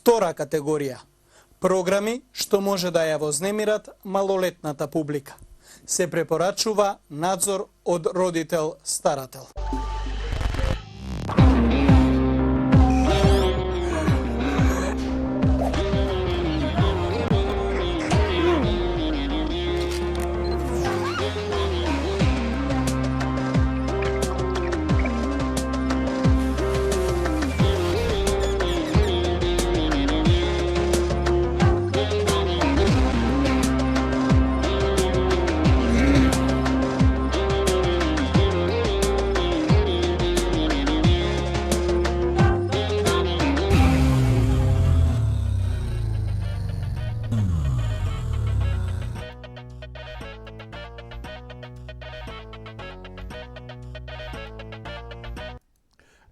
Втора категорија – програми што може да ја вознемират малолетната публика. Се препорачува надзор од родител-старател.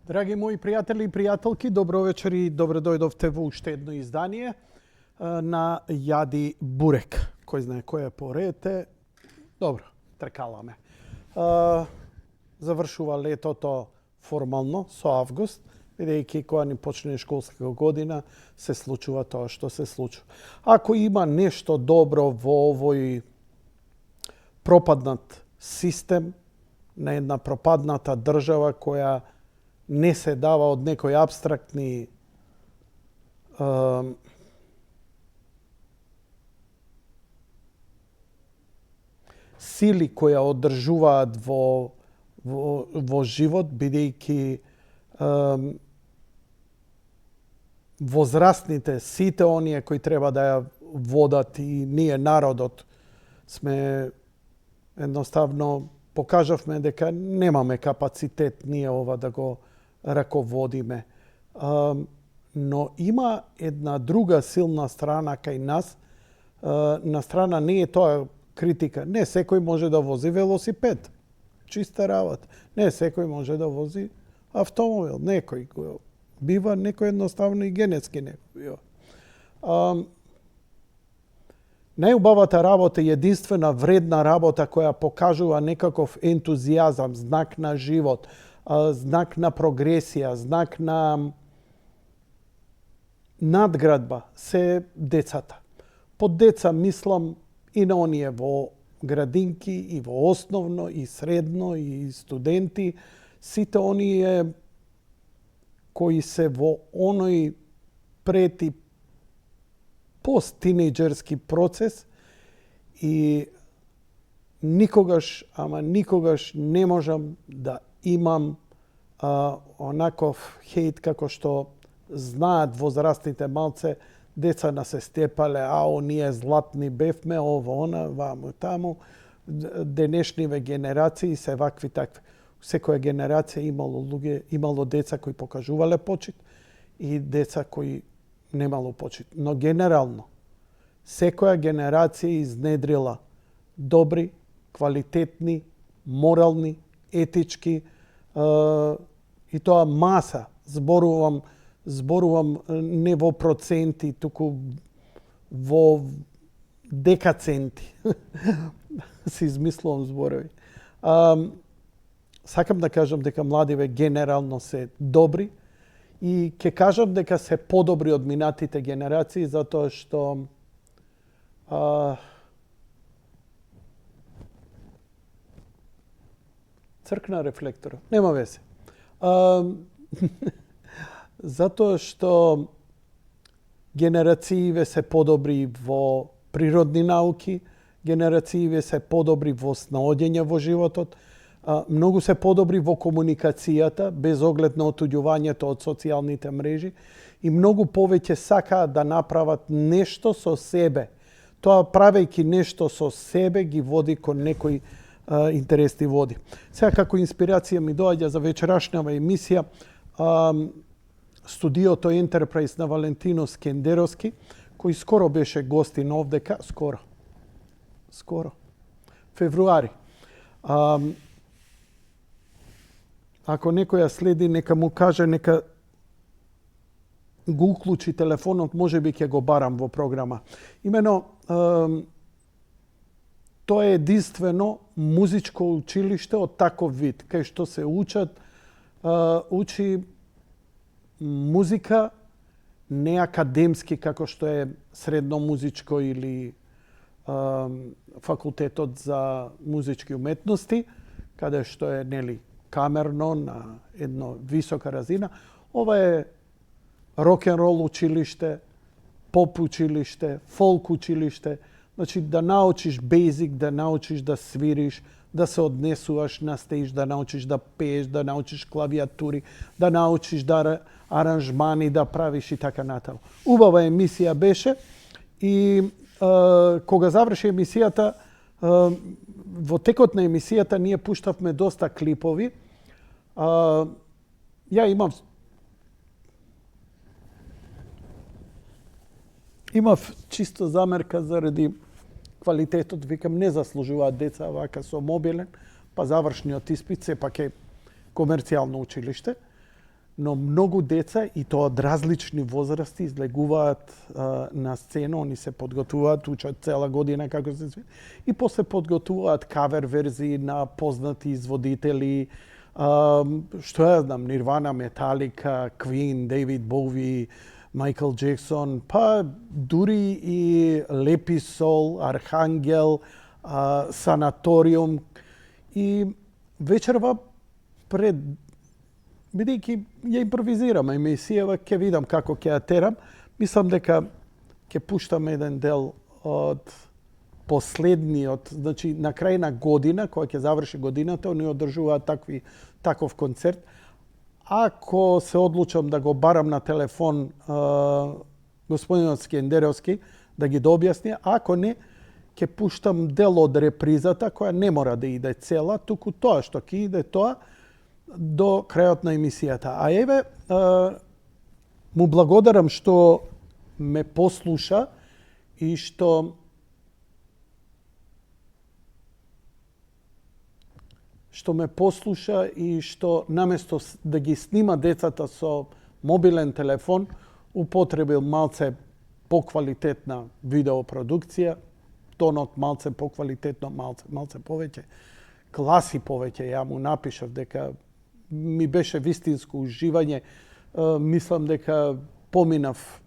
Драги мои пријатели и пријателки, добро вечер и добре дојдовте во уште едно издание на Јади Бурек. Кој знае кој е по ред. Добро, тркаламе. Завршува летото формално со август, бидејќи кога ни почне школска година се случува тоа што се случува. Ако има нешто добро во овој пропаднат систем на една пропадната држава која не се дава од некои абстрактни сили која одржуваат во живот, бидејќи возрастните, сите оние кои треба да ја водат и ние народот сме едноставно покажавме дека немаме капацитет ние ова да го раководиме. Но има една друга силна страна кај нас. На страна не е тоа критика. Не секој може да вози велосипед. Чиста работа. Не секој може да вози автомобил. Некој го бива, некој едноставно и генетски некој бива. Најубавата работа е единствена вредна работа која покажува некаков ентузијазам, знак на живот, знак на прогресија, знак на надградба се децата. Под деца мислам и на оние во градинки, и во основно, и средно, и студенти, сите оние кои се во оној пред и пост-тинејџерски процес и никогаш, ама никогаш не можам да имам онаков хейт како што знаат возрастните малце, деца на се степале, ние златни бевме, ово, она, ваму, таму. Денешниве генерации се вакви такви. Секоја генерација имало деца кои покажувале почит и деца кои немало почит. Но генерално, секоја генерација изнедрила добри, квалитетни, морални, етички, и тоа маса, зборувам не во проценти, туку во декаценти. Си измислувам зборови. Сакам да кажам дека младиве генерално се добри и ќе кажам дека се подобри од минатите генерации затоа што цркна рефлектор. Нема везе. Затоа што генерацииве се подобри во природни науки, генерацииве се подобри во снаоѓање во животот, многу се подобри во комуникацијата, без оглед на отуѓувањето од социјалните мрежи и многу повеќе сакаат да направат нешто со себе. Тоа правејќи нешто со себе ги води кон некои интересни води. Сега како инспирација ми доаѓа за вечерашнава емисија студиото Enterprise на Валентино Скендеровски, кој скоро беше гостин овдека, скоро, февруари. Ако некој ја следи, нека му каже, нека го уклучи телефонот, може би ќе го барам во програма. Имено, тоа е единствено музичко училиште од таков вид, кај што се учи музика не академски како што е средно музичко или факултетот за музички уметности, каде што е нели камерно на едно висока разина. Ова е рок-н-рол училиште, поп училиште, фолк училиште. Значи да научиш бейзик, да научиш да свириш, да се однесуваш на стеж, да научиш да пееш, да научиш клавиатури, да научиш да аранжмани да правиш и така натаму. Убава емисија беше и кога заврши емисијата, во текот на емисијата ние пуштавме доста клипови. Ја имав чисто замерка заради квалитетот, викам, не заслужуваат деца вака со мобилен, па завршниот испит сепак е комерцијално училиште, но многу деца, и тоа од различни возрасти, излегуваат на сцена, они се подготвуваат, учат цела година како се свири, и после подготвуваат кавер верзии на познати изводители, што ја знам, Нирвана, Металика, Квин, Дейвид Боуи, Майкл Джексон, па дури и Леписол, Архангел, Санаториум. И вечерва пред, бидејќи ја импровизирам емисијава, ќе видам како ќе ја терам. Мислам дека ќе пуштам еден дел од последниот, значи на крај на година, кога ќе заврши годината, они одржуваат таков концерт. Ако се одлучам да го барам на телефон господинот Скендеровски, да ги дообјасни, ако не, ќе пуштам дел од репризата, која не мора да иде цела, туку тоа што ќе иде тоа до крајот на емисијата. А еве, му благодарам што ме послуша и што ме послуша и што наместо да ги снима децата со мобилен телефон, употребил малце поквалитетна видеопродукција, тонот малце поквалитетно, малце повеќе, класи повеќе. Ја му напишав дека ми беше вистинско уживање. Мислам дека поминав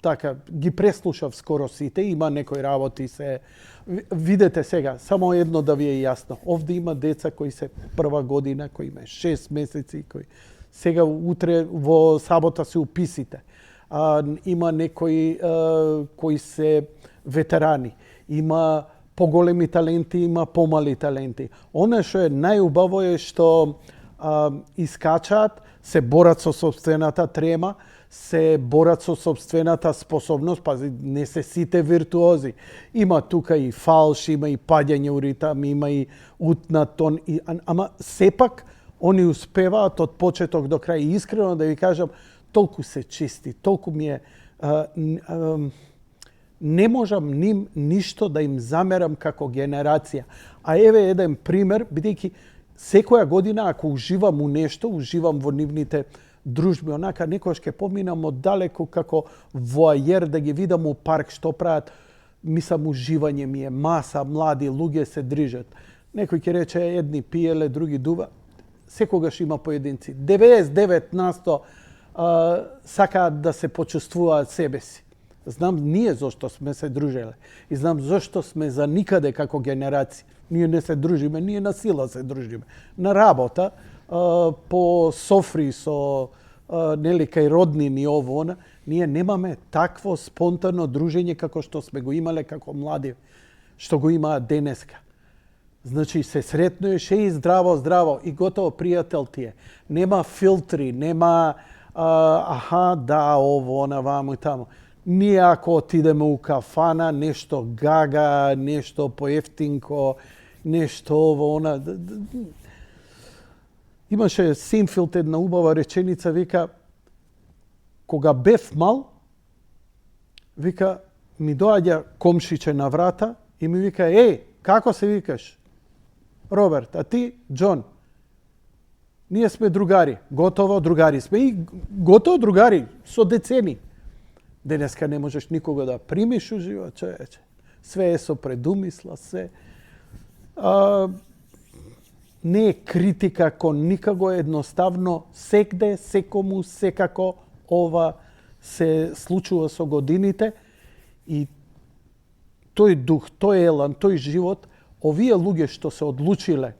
така, ги преслушав скоро сите, има некои работи се. Видете сега, само едно да ви е јасно. Овде има деца кои се прва година, кои има 6 месеци, кои сега утре во сабота се уписите. Има некои кои се ветерани. Има поголеми таленти, има помали таленти. Оно што е најубаво е што искачаат, се борат со сопствената трема, се борат со сопствената способност, пази, не се сите виртуози. Има тука и фалш, има и паѓање у ритам, има и утнат тон, ама сепак они успеваат од почеток до крај. И искрено да ви кажам, толку се чисти, толку ми е... не можам ним ништо да им замерам како генерација. А еве еден пример, бидејќи секоја година ако уживам у нешто, уживам во нивните дружби, онака некојаш ќе поминам оддалеку како воајер да ги видам у парк што прават. Мислам, уживање ми е, маса млади луѓе се дрижат. Некој ќе рече едни пиеле, други дува. Секогаш има поединци. 99% сакаат да се почувствуваат себе си. Знам ние зошто сме се дружеле и знам зошто сме за никаде како генерација. Ние не се дружиме, ние на сила се дружиме. На работа, по софри со нели кај роднини ово она, ние немаме такво спонтано дружење како што сме го имале како млади, што го имаат денеска. Значи се сретнуеш и здраво и готово пријател ти е. Нема филтри, нема да ово она ваму и таму. Ние ако отидеме у кафана, нешто гага, нешто поевтинко, нешто ово она. Имаше Синфилд една убава реченица, вика, кога бев мал, вика, ми доаѓа комшиче на врата и ми вика, како се викаш? Роберт, а ти? Џон. Ние сме другари, готово другари сме и готово другари со децени. Денеска не можеш никога да примиш у живот, човече. Све е со предумисла, се. Не е критика кон никаго, едноставно секде, секому, секако ова се случува со годините и тој дух, тој елан, тој живот, овие луѓе што се одлучиле,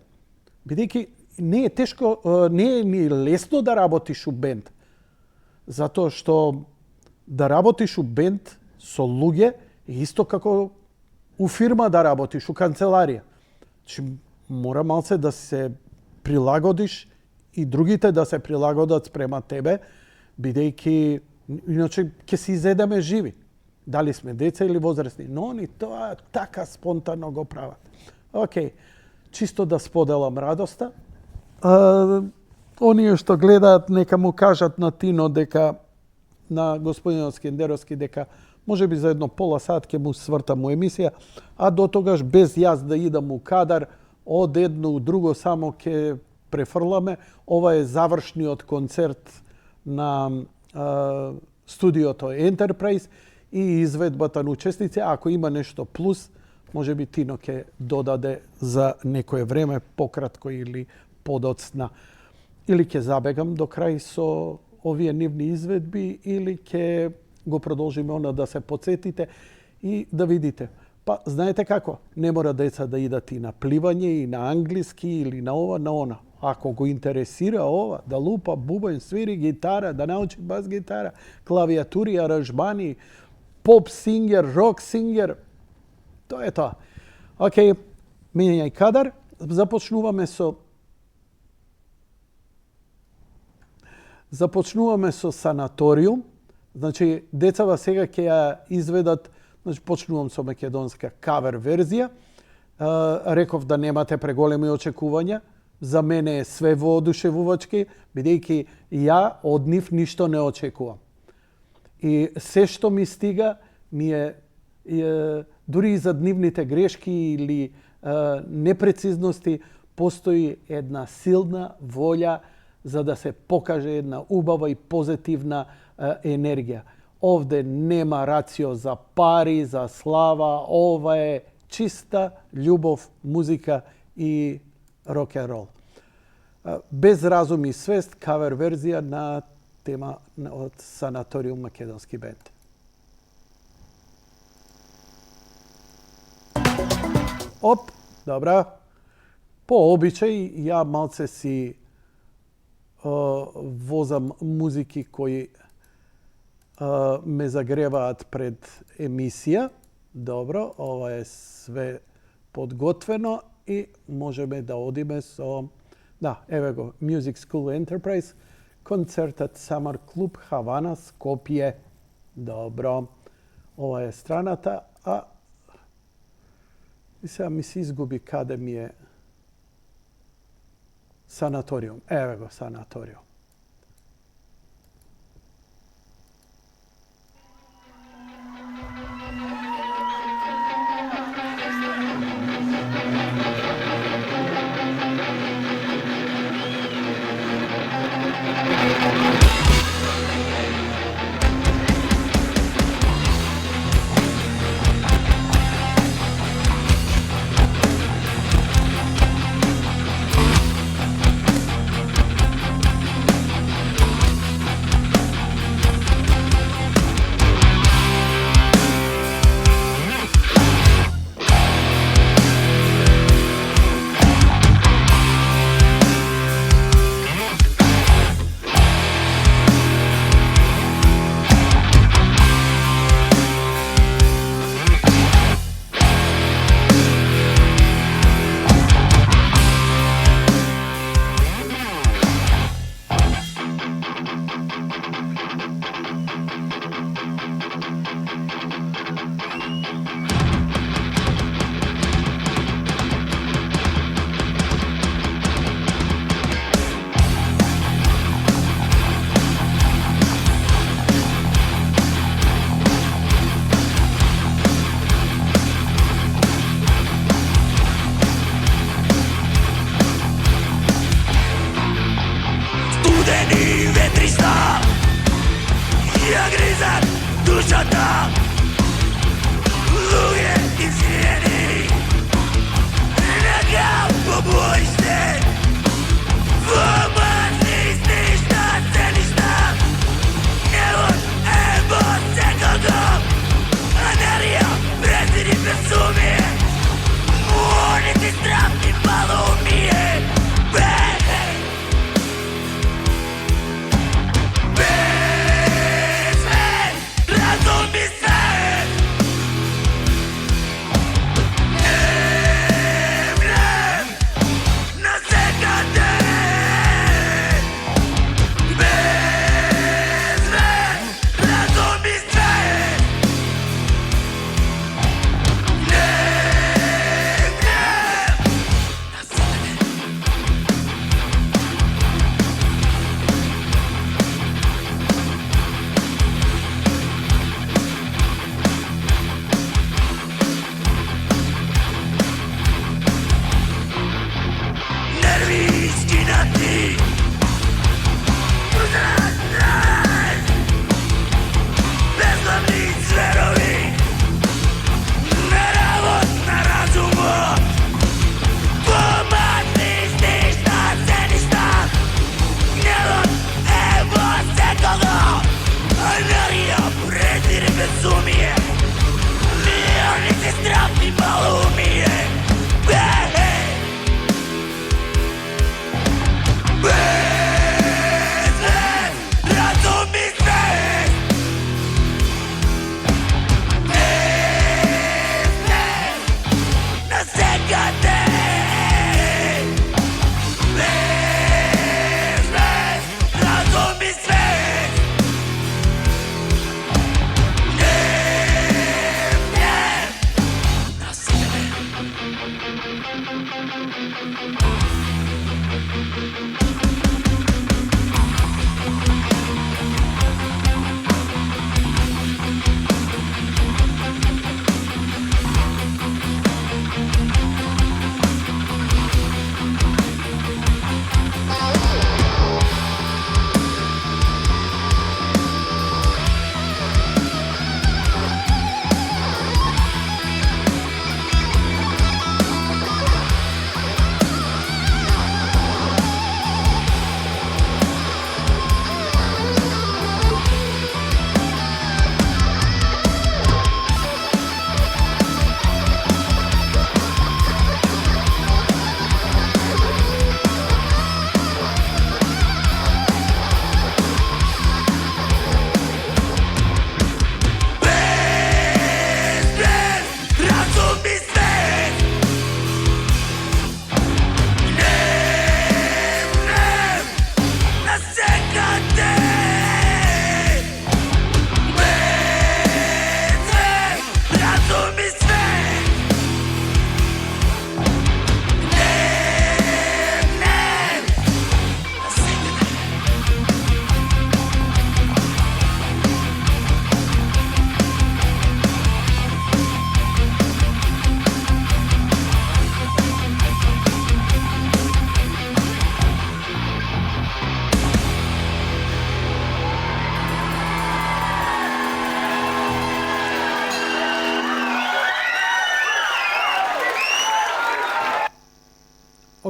бидејќи не е тешко, не е ни лесно да работиш у бенд, затоа што да работиш у бенд со луѓе е исто како у фирма да работиш, у канцеларија. Значи, мора малце да се прилагодиш и другите да се прилагодат спрема тебе, бидејќи иначе ќе се изедеме живи. Дали сме деца или возрастни. Но они тоа така спонтано го прават. Океј, чисто да споделам радоста. Оние што гледаат, нека му кажат на Тино дека, на господинот Скендеровски, дека може би за едно пола сат ќе му свртам у емисија, а до тогаш без јас да идам у кадар, од едно у друго само ќе префрламе. Ова е завршниот концерт на студиото Enterprise и изведбата на учесници. Ако има нешто плюс, може би Тино ќе додаде за некое време, пократко или подоцна. Или ќе забегам до крај со овие нивни изведби, или ќе го продолжиме она да се подсетите и да видите. Па, знаете како? Не мора деца да идат и на пливање, и на англиски, или на ова, на она. Ако го интересира ова, да лупа бубен, свири гитара, да научи бас гитара, клавиатури, аранжмани, поп сингер, рок сингер, тоа е тоа. Океј, менјај кадар, започнуваме со санаториум. Значи, децава сега ќе ја изведат, значи, почнувам со македонска кавер верзија. Реков да немате преголеми очекувања. За мене е све воодушевувачки, бидејќи ја од нив ништо не очекувам. И се што ми стига, ми е дури и за нивните грешки или непрецизности, постои една силна волја за да се покаже една убава и позитивна енергија. Овде нема рацио за пари, за слава, ова е чиста љубов, музика и рок-н-рол. Без разум и свест, кавер верзија на тема од Санаториум македонски бенд. Оп, добра. По обичај, ја малце си возам музики кои ме загреваат пред емисија. Добро, ова е све подготвено и можеме да одиме со... Да, еве го, Music School Enterprise, концертот Summer Club Havana, Скопје. Добро, ова е страната, а и сега ми се изгуби каде ми е Санаториум. Еве го, Санаториум.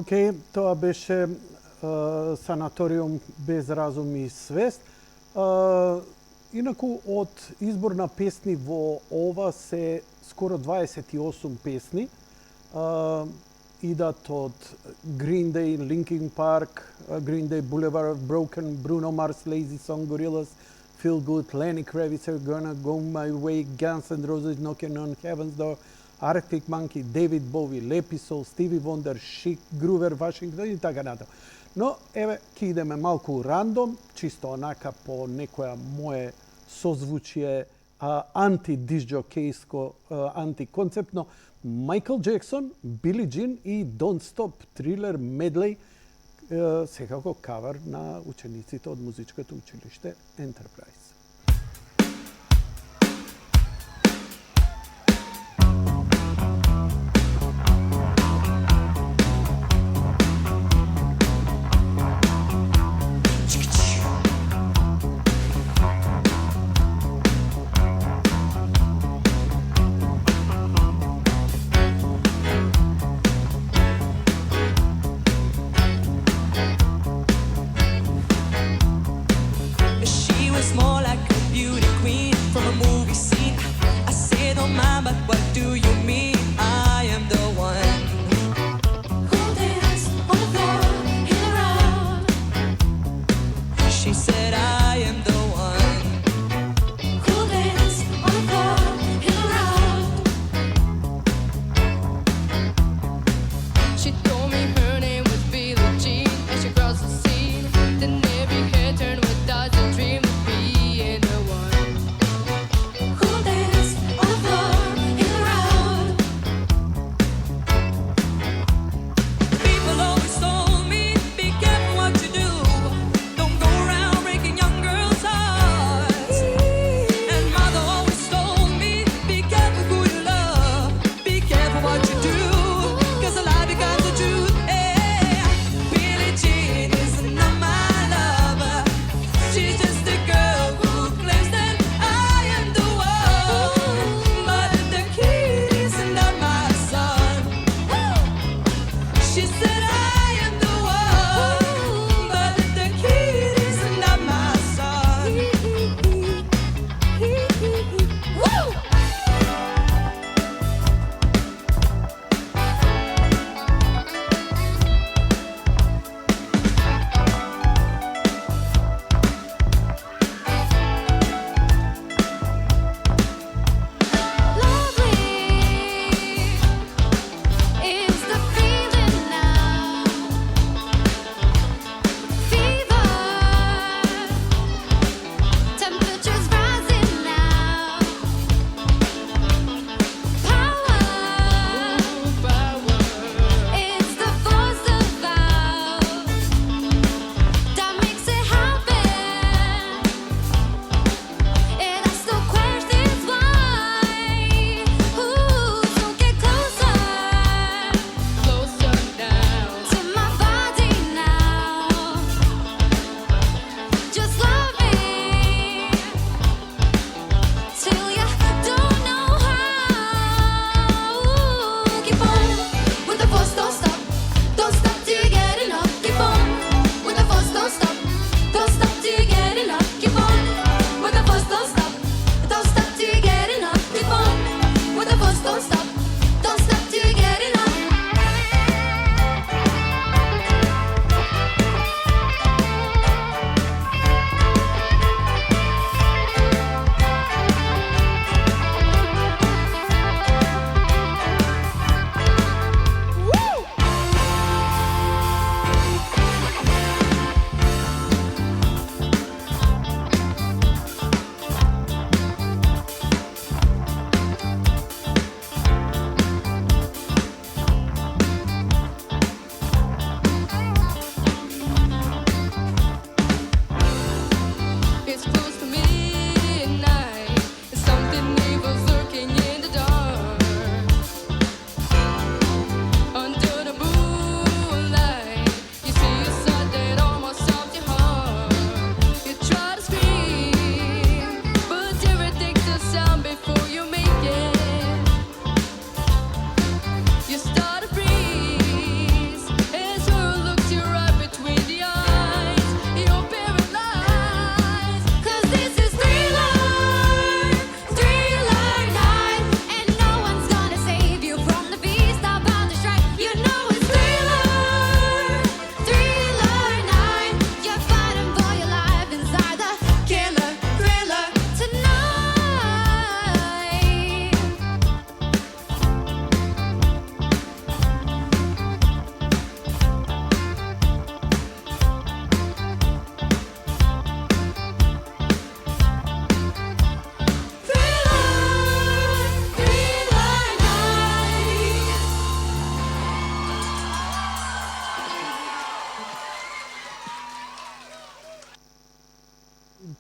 Океј, тоа беше санаториум без разум и свест. Инаку од избор на песни во ова се скоро 28 песни. Идат од Green Day, Linkin Park, Green Day, Boulevard of Broken, Bruno Mars, Lazy Song, Gorillaz, Feel Good, Lenny Kravitz, Gonna Go My Way, Guns N' Roses, Knocking on Heaven's Door, Arctic Monkey, David Bowie, Lepisol, Stevie Wonder, Chic, Groover, Washington и така натаму. Но, еве, ке идеме малку рандом, чисто онака по некоја мое созвучие анти-дисџокејско, антиконцептно. Майкл Джексон, Били Джин и Don't Stop, Thriller Medley, секако кавар на учениците од музичкото училиште Enterprise. She was more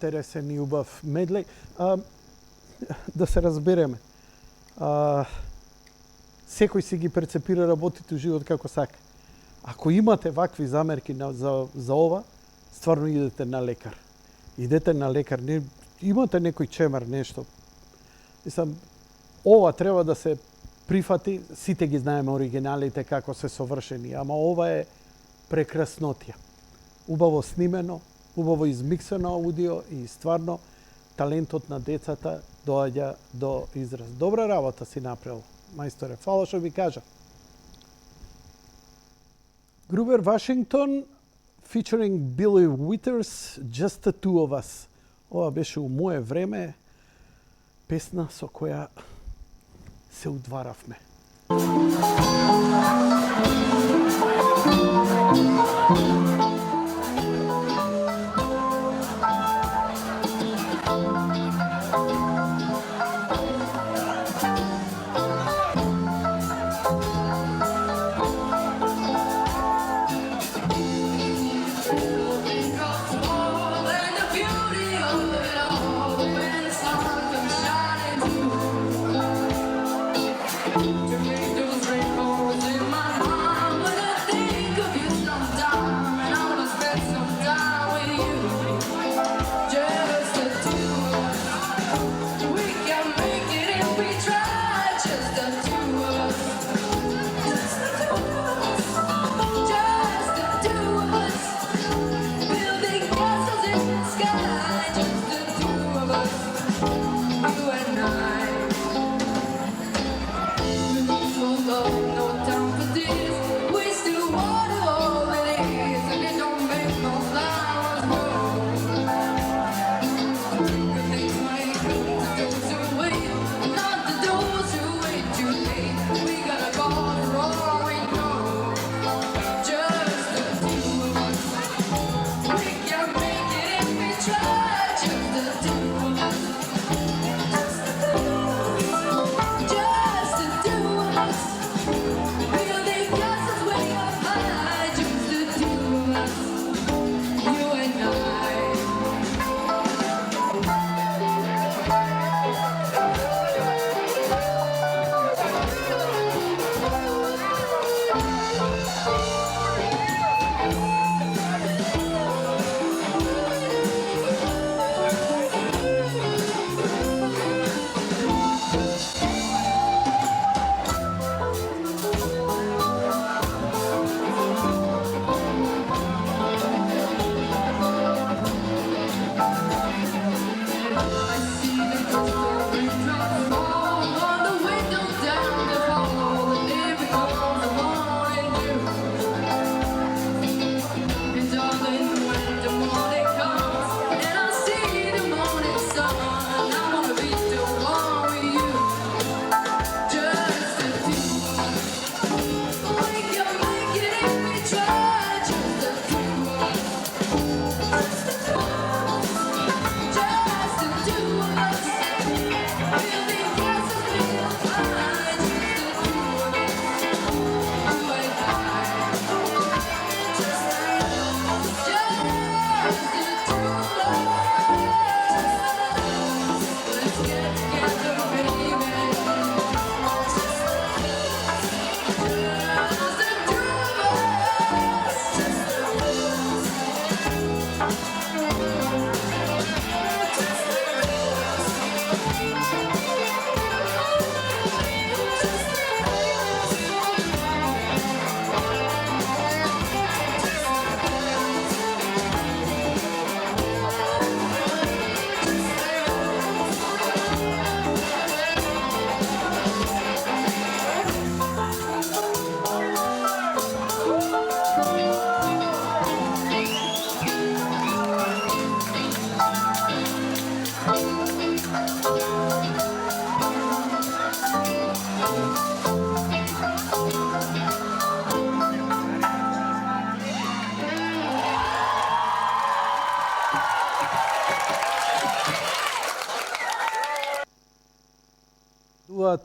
интересен и убав медлей. Да се разбереме. Секој си ги перцепира работите у живот како сака. Ако имате вакви замерки за ова, стварно идете на лекар. Идете на лекар. Имате некој чемер, нешто. Мислам, ова треба да се прифати. Сите ги знаеме оригиналите како се совршени, ама ова е прекраснотија. Убаво снимено, убаво измиксено аудио и стварно талентот на децата доаѓа до израз. Добра работа си направил, мајсторе. Фала што ви кажа. Грубер Вашингтон featuring Billy Withers, Just the Two of Us. Ова беше у мое време песна со која се удваравме.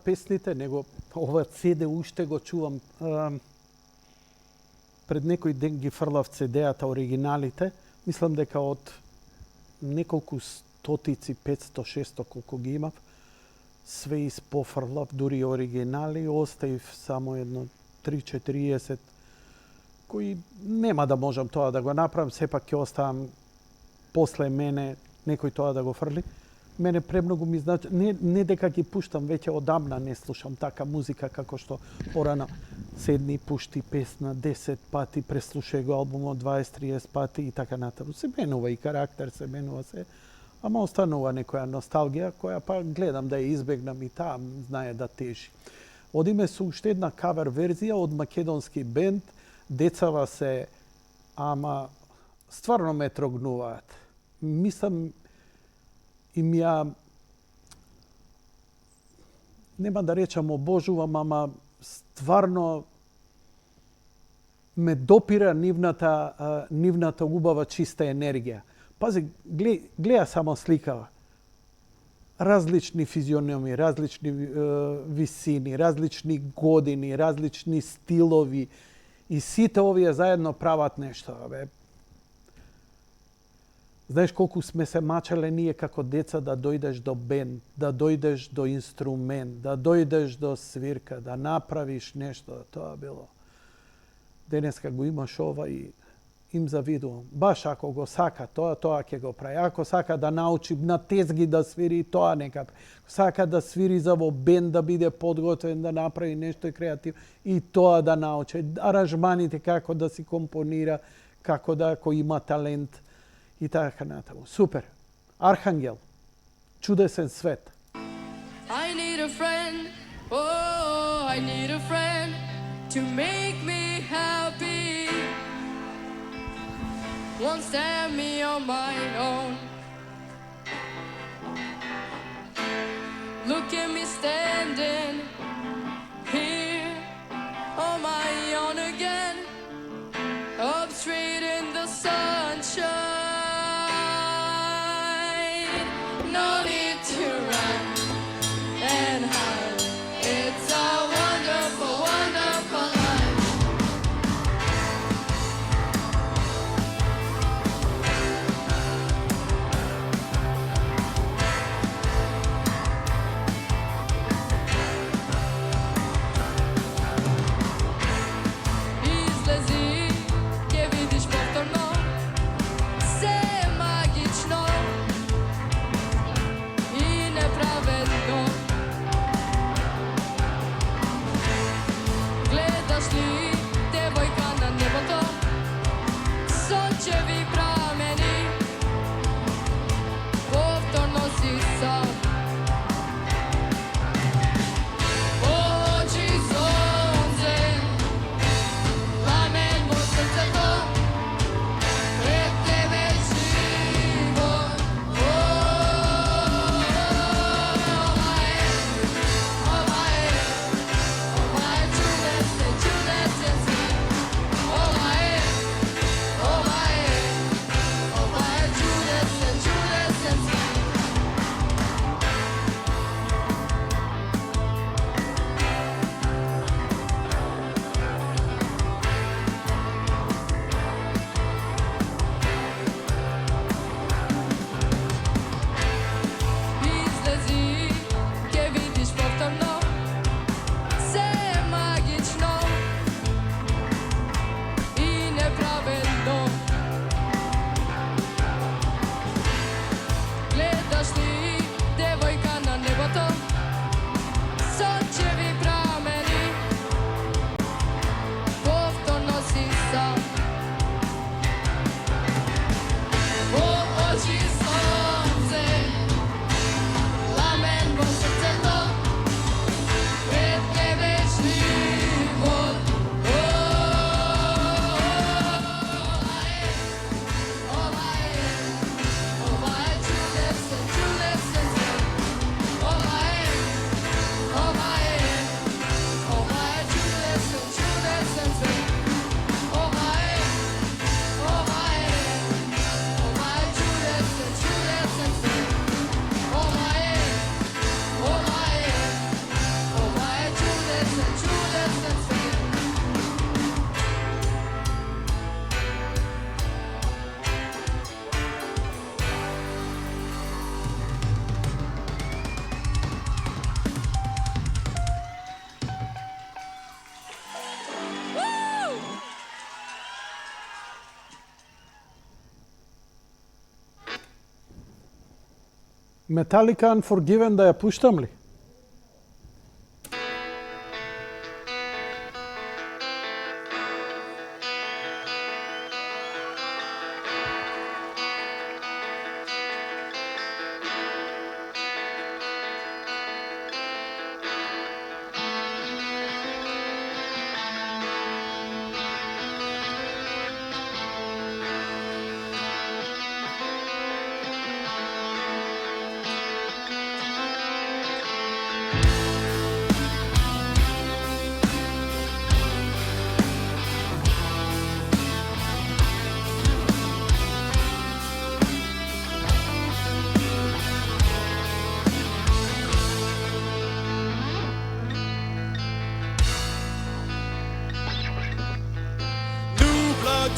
Песните, него ова CD уште го чувам. Пред некој ден ги фрлав CD-ата, оригиналите. Мислам дека од неколку стотици, 500, 600 колку ги имав. Све испофрлав, дури оригинали, оставив само едно 3-40 кои нема да можам тоа да го направам, сепак ќе оставам после мене некој тоа да го фрли. Мене премногу ми значи, не дека ги пуштам, веќе одамна не слушам така музика како што порано седни пушти песна 10 пати, преслушај го албумот 20-30 пати и така натаму. Се менува и карактер, се менува се, ама останува некоја носталгија која па гледам да ја избегнам и таа знае да тежи. Одиме со уште една кавер верзија од македонски бенд. Децава се, ама стварно ме трогнуваат. Мислам, им ја, нема да речам обожувам, ама стварно ме допира нивната убава чиста енергија. Пази, гледа само сликава. Различни физиономи, различни висини, различни години, различни стилови. И сите овие заедно прават нешто. Знаеш колку сме се мачале ние како деца да дојдеш до бенд, да дојдеш до инструмент, да дојдеш до свирка, да направиш нешто. Тоа било. Денеска го имаш ова и им завидувам. Баш ако го сака, тоа ќе го прави. Ако сака да научи на тезги да свири, тоа нека прави. Сака да свири за во бенд, да биде подготвен, да направи нешто и креативно, и тоа да научи. Аранжманите како да си компонира, како да ако има талент и така натаму. Супер. Архангел. Чудесен свет. I need a friend, oh, I need a friend to make me happy. Won't stand me on my own. Look at me standing here on my own again, up straight in the sunshine. No need to run and hide. It's a wonderful, wonderful life. Metallica Unforgiven да ја пуштам ли?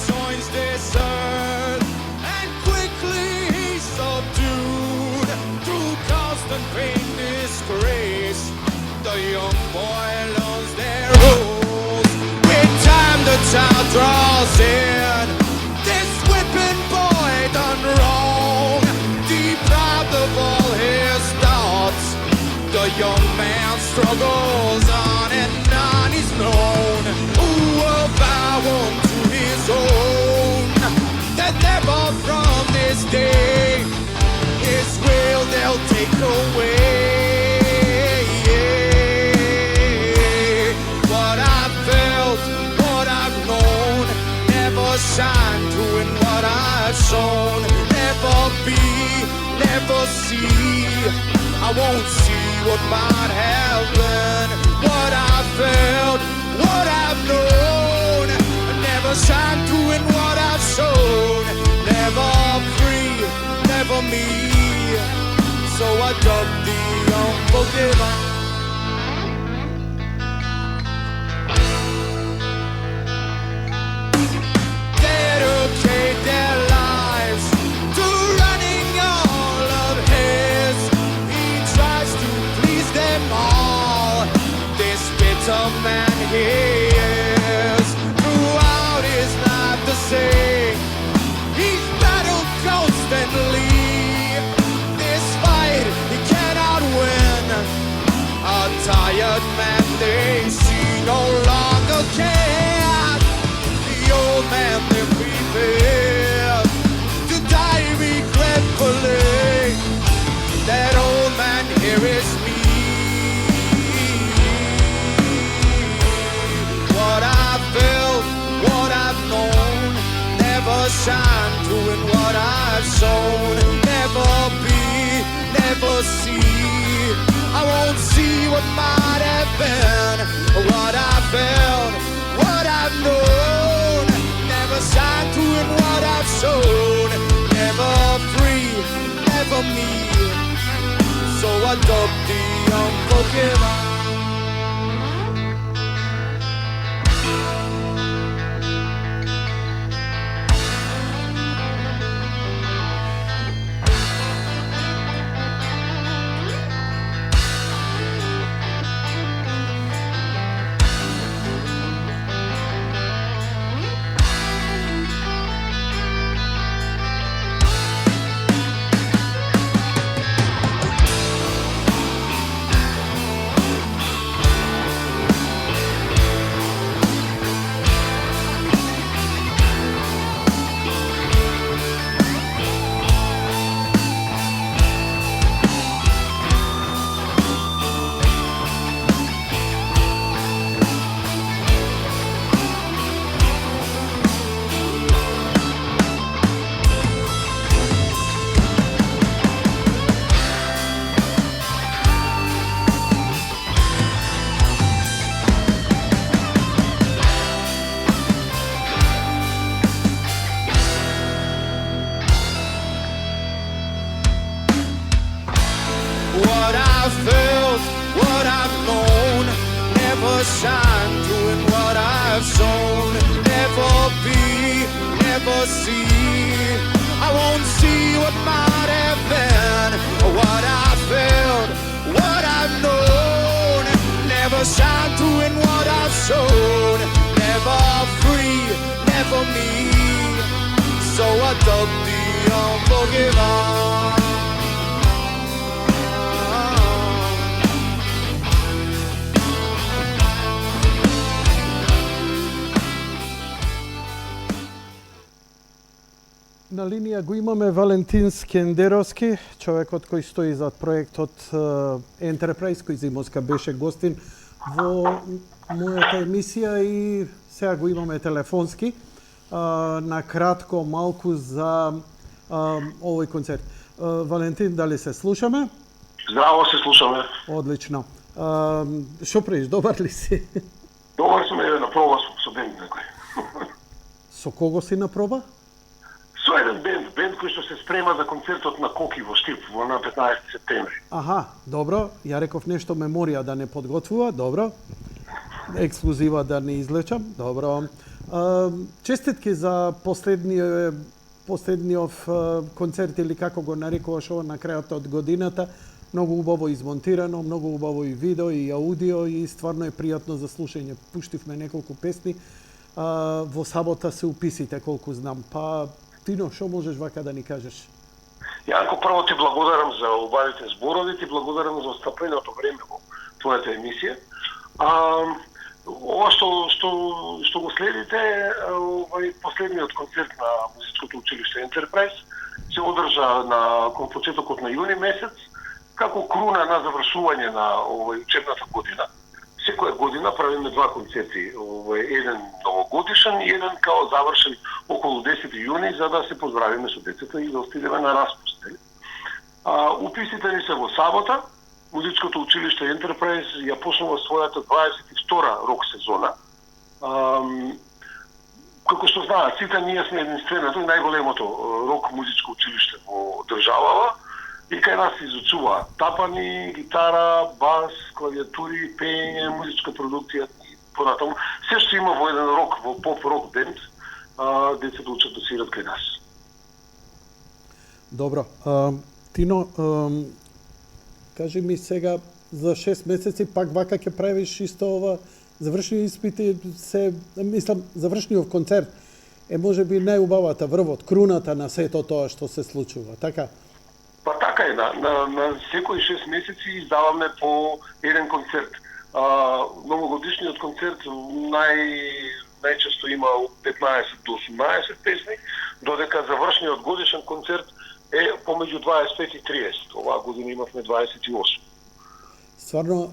Joins this earth, and quickly he's subdued through constant pain, disgrace. The young boy learns their rules. With time, the child draws in. This whipping boy done wrong, deprived of all his thoughts. The young man struggles on and on. He's known who will bow unto his own, that never from this day his will they'll take away. What I've felt, what I've known, never shine through in what I've shown. Never be, never see, I won't see what might have been. What I've felt, what I've known, never shine through in what I've shown. Never free, never me, so I dub the unforgiven. Dedicate their lives to running all of his. He tries to please them all, this bitter man he is. Throughout his life the same, he's battled constantly. This fight he cannot win. A tired man they see no longer can. The old man they prepared to die regretfully. That old man here is me. What I've felt, what I've known, never shine through in what I've shown. Never be, never see, I won't see what might have been. What I've felt, what I've known, never shine through in what I've shown. Never free, never me, so I dub the unforgiven. What I've felt, what I've known, never shine through in what I've shown. Never be, never see, I won't see what might have been. What I've felt, what I've known, never shine through in what I've shown. Never free, never me, so I dub the unforgiven. На линија го имаме Валентин Скендеровски, човекот кој стои зад проектот Enterprise, кој зимоска беше гостин во мојата емисија и сега го имаме телефонски. На кратко малку за овој концерт. Валентин, дали се слушаме? Здраво, се слушаме. Одлично. Шо правиш, добар ли си? Добар сме, на проба со бенд некој. Со кого си на проба? Со еден бенд кој што се спрема за концертот на Коки во Штип на 15 септември. Аха, добро. Ја реков нешто меморија да не подготвува, добро. Ексклузива да не излечам, добро. Честитки за последниот концерт или како го нарекуваш ова на крајот од годината. Многу убаво измонтирано, многу убаво и видео и аудио и стварно е пријатно за слушање. Пуштивме неколку песни. Во сабота се уписите, колку знам. Па Тино, што можеш вака да ни кажеш? Јанко, прво ти благодарам за убавите зборови, ти благодарам за отстапеното време во твојата емисија. Ова што го следите, последниот концерт на музичкото училиште Enterprise се одржа на почетокот на јуни месец, како круна на завршување на учебната година. Секоја година правиме два концерти, еден новогодишен и еден као завршен околу 10 јуни, за да се поздравиме со децата и да отидеме на распуст. Уписите ни се во сабота. Музичкото училиште Enterprise ја почнува својата 22-ра рок сезона. Како што знаат, сите ние сме единственото и најголемото рок музичко училиште во државава. И кај нас се изучува тапани, гитара, бас, клавиатури, пење, музичка продукција и понатаму. Се што има во еден рок, во поп-рок бенд, децата учат да свират кај нас. Добро. Тино, кажи ми сега, за 6 месеци пак вака ќе правиш исто ова, завршни испити, завршниот концерт е можеби најубавата врвот, круната на сето тоа што се случува, така? Па така е, на секои 6 месеци издаваме по еден концерт. Новогодишниот концерт најчесто има 15 до 18 песни, додека завршниот годишен концерт е помеѓу 25 и 30. Оваа година имавме 28. Стварно,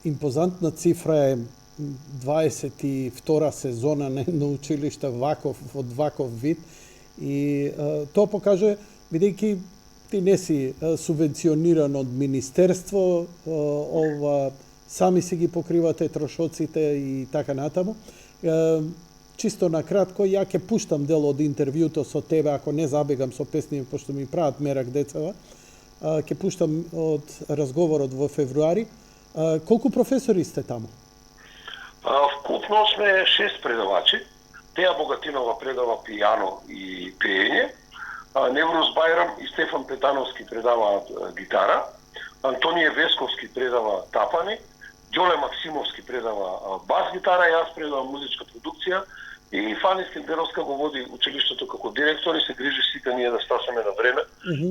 импозантна цифра е 22 сезона на едно училиште ваков, од ваков вид. И тоа покаже, бидејќи ти не си субвенциониран од министерство, сами си ги покривате трошоците и така натаму. Чисто на кратко, ја ќе пуштам дел од интервјуто со тебе, ако не забегам со песни, пошто ми прават мерак децава, ќе пуштам од разговорот во февруари. Колку професори сте таму? Вкупно сме 6 предавачи. Теја Богатинова предава пијано и пеење. Неврус Байрам и Стефан Петановски предаваат гитара. Антонија Весковски предава тапани. Ѓоле Максимовски предава бас гитара, јас предавам музичка продукција и Фани Скендеровска го води училиштето како директор и се грижи сите ние да стасаме на време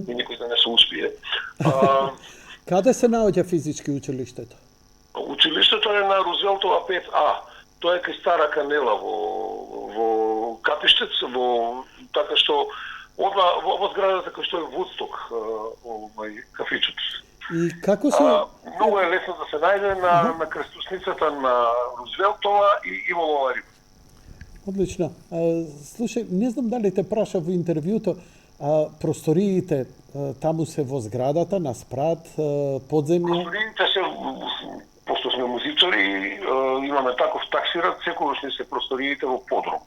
и никој да не се успие. Каде се наоѓа физички училиштето? Училиштето е на Рузвелтова 5А. Тоа е кај Стара Канела во Капиштец, така што во зградата кај што е Вудсток, кафичот. И како се... Многу е лесно да се најде на крстосницата на Рузвелтова и Иволова риба. Одлично. Слушај, не знам дали те праша во интервјуто, просториите таму се во зградата, на спрат, подземја? Просториите се, пошто сме музичари, имаме таков таксират, секогаш не се просториите во подрум.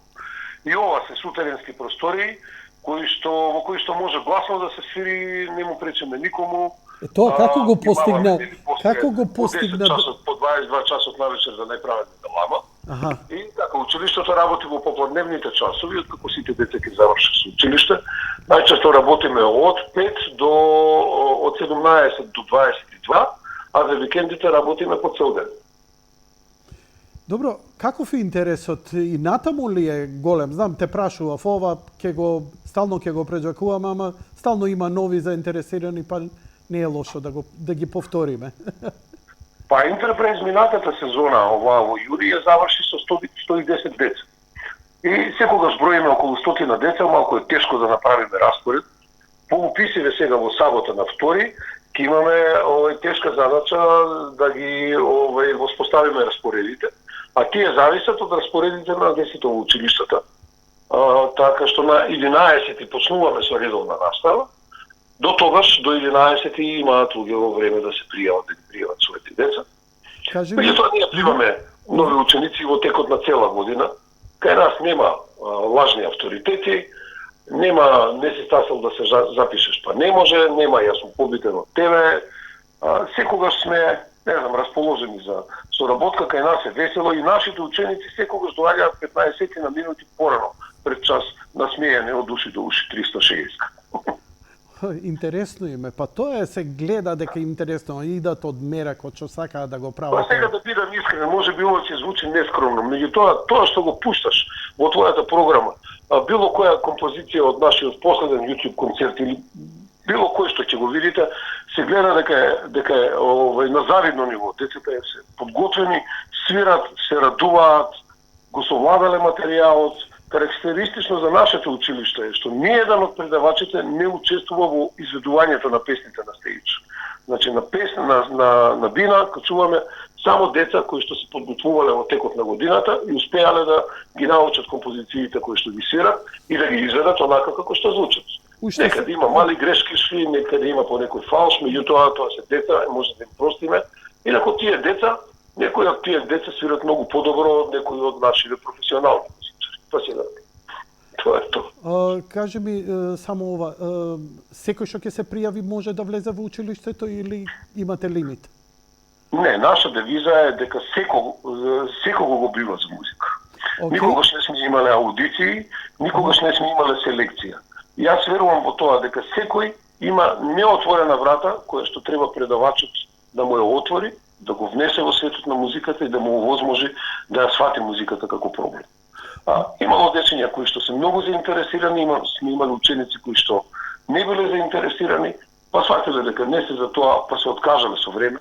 И ова се сутеренски простории, во кои што може гласно да се свири, не му пречеме никому. Тоа како го постигна? Како го постигна? По 22 часот навечер да не прават лама. Аха. И така, училиштето работи во попладневните часови, откако сите деца ќе завршат со училиште. Најчесто работиме од 5 до од 17 до 22, а за викендите работиме по цел ден. Добро, каков е интересот и натаму ли е голем? Знам, те прашував ова, стално ќе го преджакувам, ама стално има нови заинтересирани, па не е лошо да ги повториме. Па Enterprise минатата сезона, оваа во јули, ја заврши со 110 деца. И секогаш броиме околу 100 деца, малку е тешко да направиме распоред. По уписиве сега во сабота на 2, ќе имаме тешка задача да ги воспоставиме распоредите, а тие зависат од распоредите на 10 училиштата. Така што на 11 почнуваме со редовна настава. До тогаш, до 11 имаат луѓе во време да се пријават, да ги пријават своите деца. Кажи ми, Меѓутоа, ние примаме нови ученици во текот на цела година. Кај нас нема лажни авторитети, не си стасал да се запишеш, па не може, нема јас сум побитен од тебе. Секогаш сме, не знам, расположени за соработка, кај нас е весело и нашите ученици секогаш доаѓаат 15 на минути порано пред час на смеење од уши до уши 360. интересно име, па тоа се гледа дека интересно, идат од меракот што сакаат да го Па прават. сега да бидам искрен, може би ова ќе звучи нескромно, меѓутоа тоа што го пушташ во твојата програма, било која композиција од нашиот последен YouTube концерт или било кој што ќе го видите, се гледа дека е на завидно ниво. Децата се подготвени, свират, се радуваат, го совладале материјалот. Карактеристично за нашето училиште е што ни еден од предавачите не учествува во изведувањето на песните на стејдж. Значи на бина качуваме само деца кои што се подготвувале во текот на годината и успеале да ги научат композициите кои што ги свират и да ги изведат онака како што звучат. Некаде има мали грешки, некаде има по некој фалш, меѓутоа тоа се деца, може да им простиме. Инаку тие деца, некои од тие деца свират многу подобро од некои од нашите професионални музичари. Тоа е тоа. Кажи ми само ова, секој што ќе се пријави може да влезе во училиштето или имате лимит? Не, наша девиза е дека секого го бива за музика. Okay. Никогаш не сме имале аудиции, никогаш не сме имале селекција. Јас верувам во тоа дека секој има неотворена врата која што треба предавачот да му ја отвори, да го внесе во светот на музиката и да му овозможи да ја свати музиката како проблем. Имало дечиња кои што се многу заинтересирани, сме имали ученици кои што не биле заинтересирани, па сватиле дека не се за тоа, па се откажале со време.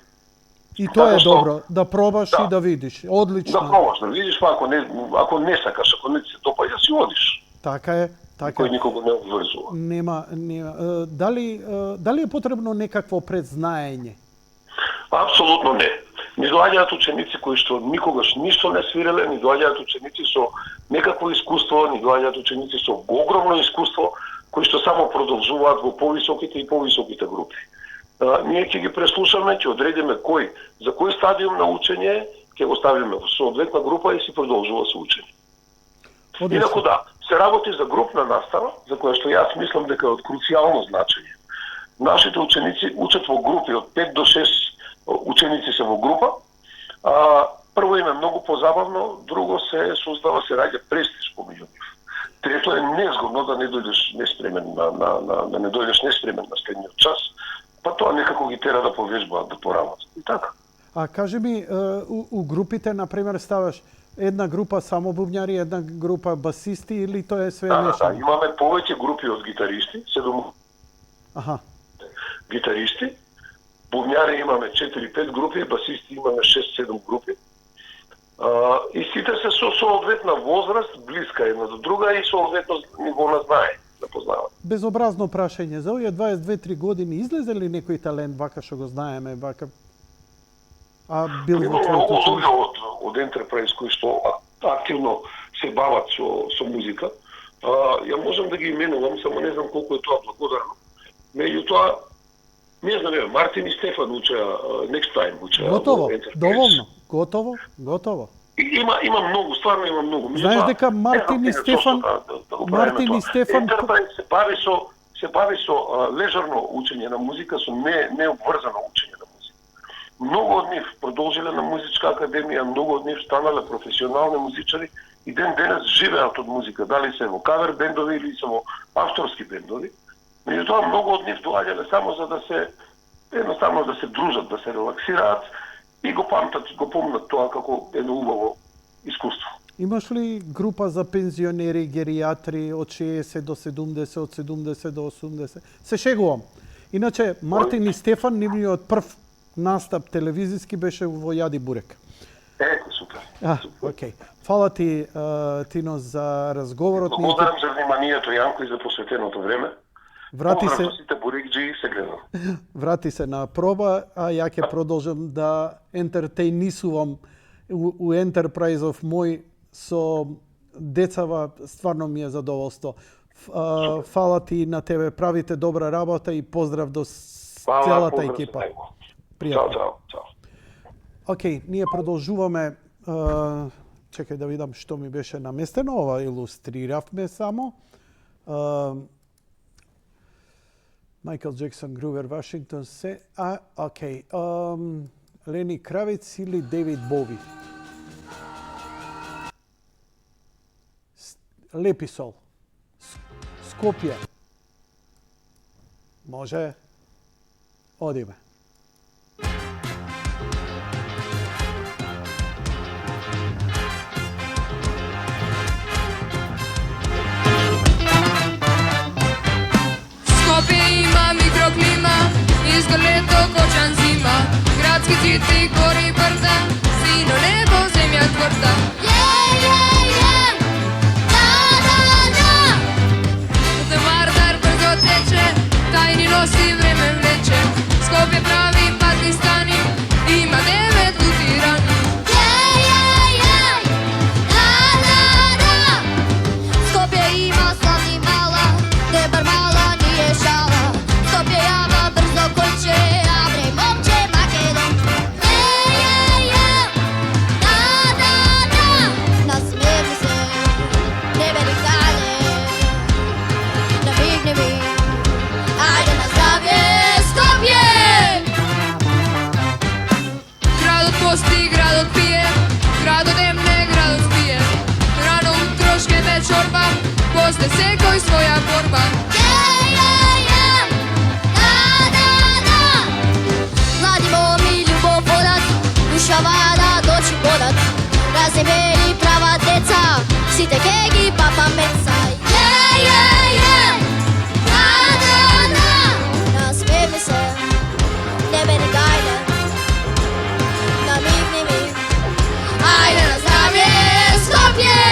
И тоа е добро, да пробаш и да видиш. Одлично. Да пробаш, да видиш, па ако не сакаш, ако не ти се допаѓа, си одиш. Така е, така Кој е. никого не обврзува. Нема. Дали е потребно некакво предзнаење? Апсолутно не. Ни доаѓаат ученици кои што никогаш ништо не свиреле, ни доаѓаат ученици со некакво искуство, ни доаѓаат ученици со огромно искуство, кои што само продолжуваат во повисоките и повисоките групи. Ние ќе ги преслушаме, ќе одредиме за кој стадиум на учење, ќе го ставиме во соодветна група и си продолжува со учење. Инаку да, се работи за групна настава, за која што јас мислам дека е од круцијално значење. Нашите ученици учат во групи од 5 до 6 ученици се во група. Прво им е многу позабавно, друго се создава, се раѓа престиж помеѓу нив. Трето е незгодно да не дојдеш неспремен да не дојдеш неспремен на следниот час, па тоа некако ги тера да повежбаат, да поработат. И така. Кажи ми, у групите, например, ставаш една група само бубњари, една група басисти или тоа е све мешано? Да, имаме повеќе групи од гитаристи, 7 гитаристи. Бубњари имаме 4-5 групи, басисти имаме 6-7 групи. И сите се со соодветна возраст, блиска една до друга и соодветно ниво на знаење, да познават. Безобразно прашање, за овие 22-3 години излезе ли некој талент вака што го знаеме, вака? Бил во твоето Многу училиште? луѓе од Enterprise кои што активно се бават со музика. Ја можам да ги именувам, само не знам колку е тоа благодарно. Меѓутоа, не знам, Мартин и Стефан учеа, Next Time учеа. Готово, во Enterprise. доволно, готово. Има многу, стварно има многу. Знаеш дека Мартин и Стефан Enterprise се бави со лежерно учење на музика, со необврзано учење на музика. Многу од нив продолжиле на музичка академија, многу од нив станале професионални музичари и ден денес живеат од музика, дали се во кавер бендови или се во авторски бендови. Меѓутоа многу од нив доаѓале само за да се едноставно да се дружат, да се релаксираат и го помнат тоа како едно убаво искуство. Имаш ли група за пензионери, гериатри од 60 до 70, од 70 до 80? Се шегувам. Иначе, Мартин и Стефан, нивниот прв настап телевизиски беше во Јади Бурек. Ето, супер. Окей. Фала ти, Тино, за разговорот. Благодарам за вниманието, Јанко, и за посветеното време. Врати Поздрав се, до сите борикџи и се гледам. врати се на проба, а ја ќе продолжам да ентертејнисувам у Ентерпрајзов мој со децава. Стварно ми е задоволство. Фала ти на тебе, правите добра работа и поздрав до целата екипа. Чао, чао, чао. Окей, ние продолжуваме. Чекај да видам што ми беше наместено. Ова илустриравме само. Майкл Джексон, Грувер, Вашингтон, се... окей. Лени Кравиц или Дейвид Бови? Леписол. Скопје. Може? Одиме. Skopje ima mikroklima, izgled leto kočan zima. Gradski citi, gori brda, sino nebo, zemlja tvrda. Vardar brzo teče, tajni nosi vreme vleče. Skopje pravi patni stani, ima 9 u tirani. Skopje ima slavni mala, te bar mala nije šala. Skopje java brzo koče, a bre momče Makedonče. Nasmijeni se, ne veri dalje, namigni mi, ajde na zdravlje, Skopje! Grad od posti, grad od pije, grad od emne, grad od spije. Rano utro škeme čorba, posle se koji svoja borba. Mladi momi ljubov vodat, duša vada doći vodat. Razimeni prava deca, site kegi papa meca. Nasmijeni se, ne meni gajde, namigni mi, ajde na zdravlje, Skopje!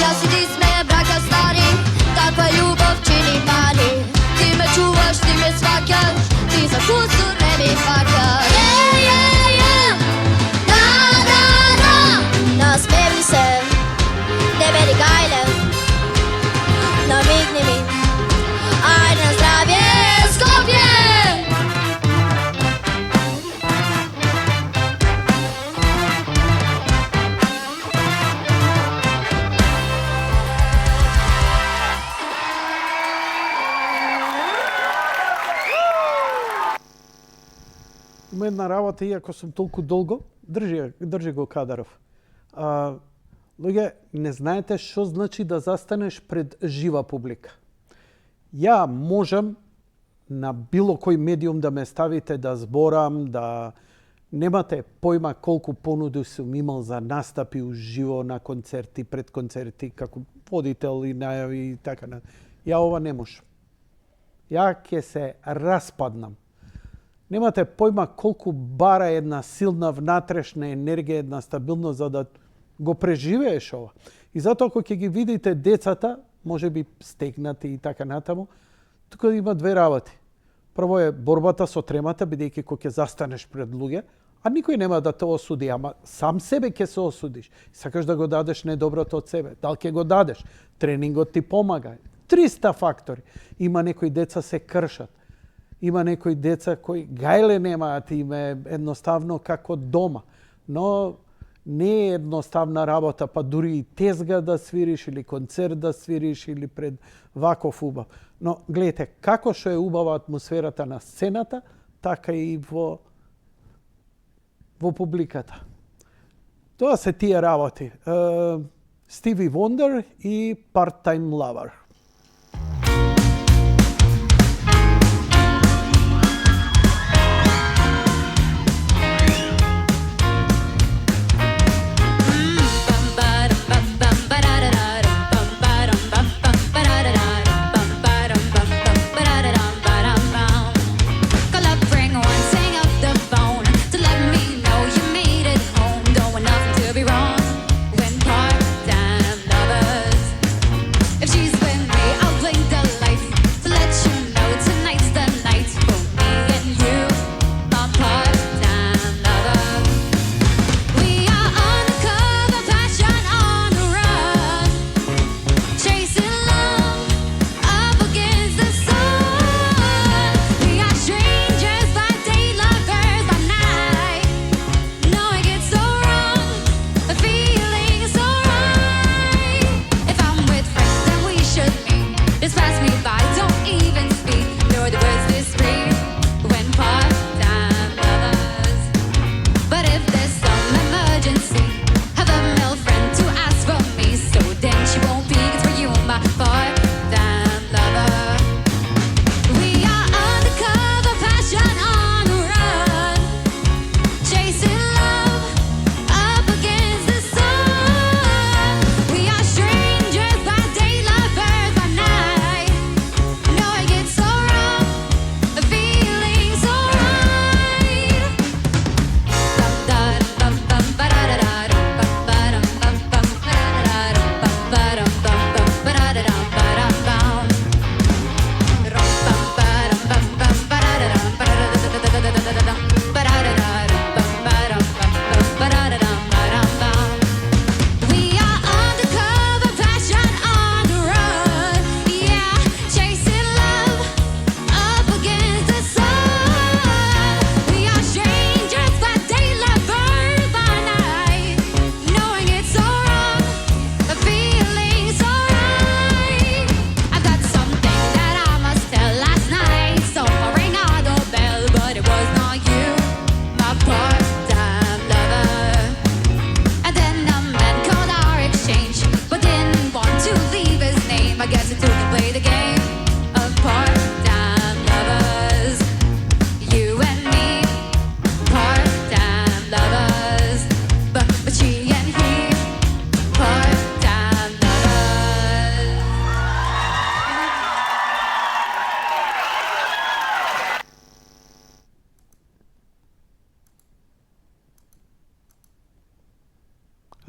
Ja si ti sme braka stari, takva ljubav čini mani. Ti me čuvaš, ti me svakaš, ti za kucu ne mi fakaš. Nasmijeni se, ne meni gajle, namigni mi, ajde na zdravlje, Skopje! Има една работа, иако сум толку долго, држи го Кадаров. Луѓе, не знаете што значи да застанеш пред жива публика. Ја можам на било кој медиум да ме ставите да зборам, да немате појма колку понуди сум имал за настапи уживо на концерти, пред концерти, како водител и најави и така. Ја ова не можам. Ја ќе се распаднам. Немате појма колку бара една силна внатрешна енергија, една стабилност за да го преживееш ова. И затоа кога ќе ги видите децата, може би стегнати и така натаму, тука има две работи. Прво е борбата со тремата, бидејќи кога ќе застанеш пред луѓе, а никој нема да те осуди, ама сам себе ќе се осудиш. Сакаш да го дадеш најдоброто од себе. Дали ќе го дадеш? Тренингот ти помага. 300 фактори. Има некои деца се кршат. Има некои деца кои гајле немаат, име едноставно како дома. Но не е едноставна работа, па дури и тезга да свириш или концерт да свириш или пред ваков убав. Но гледате, како што е убава атмосферата на сцената, така и во публиката. Тоа се тие работи. Стиви Вондер и Part-Time Lover. Call up, ring one, hang up the phone to let me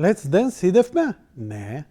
Let's Dance idevме? Не.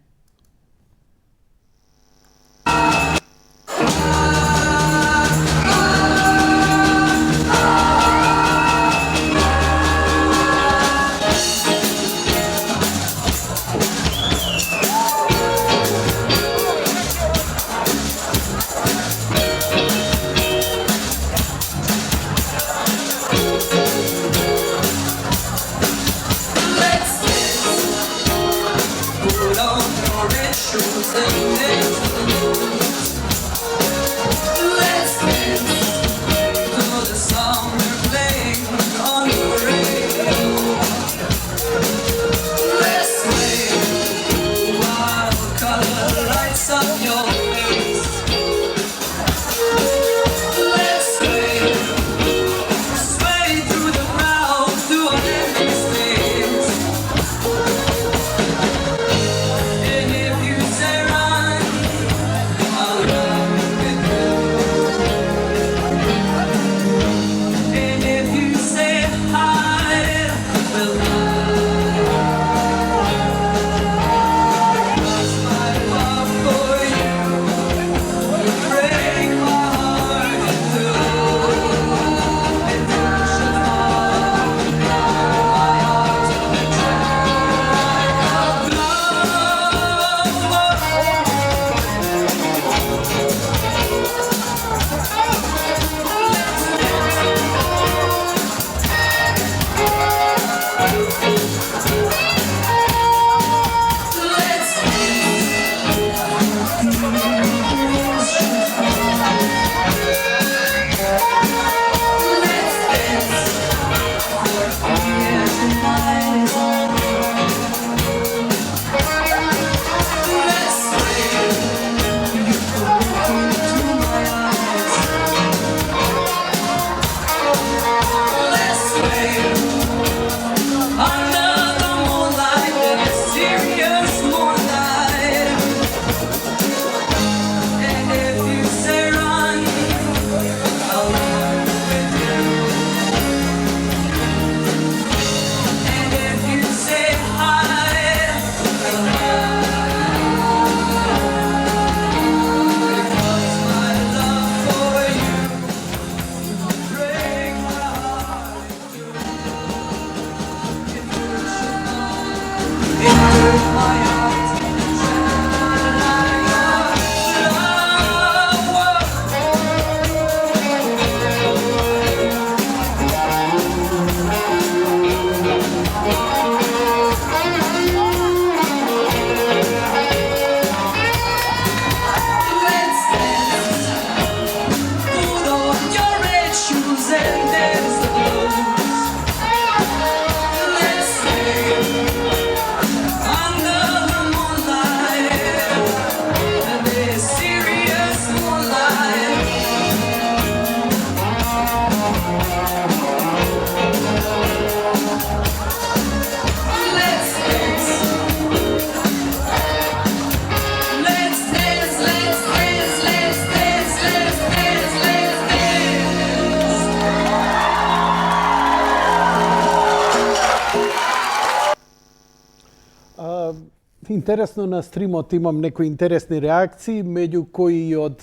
Интересно, на стримот имам некои интересни реакции, меѓу кои и од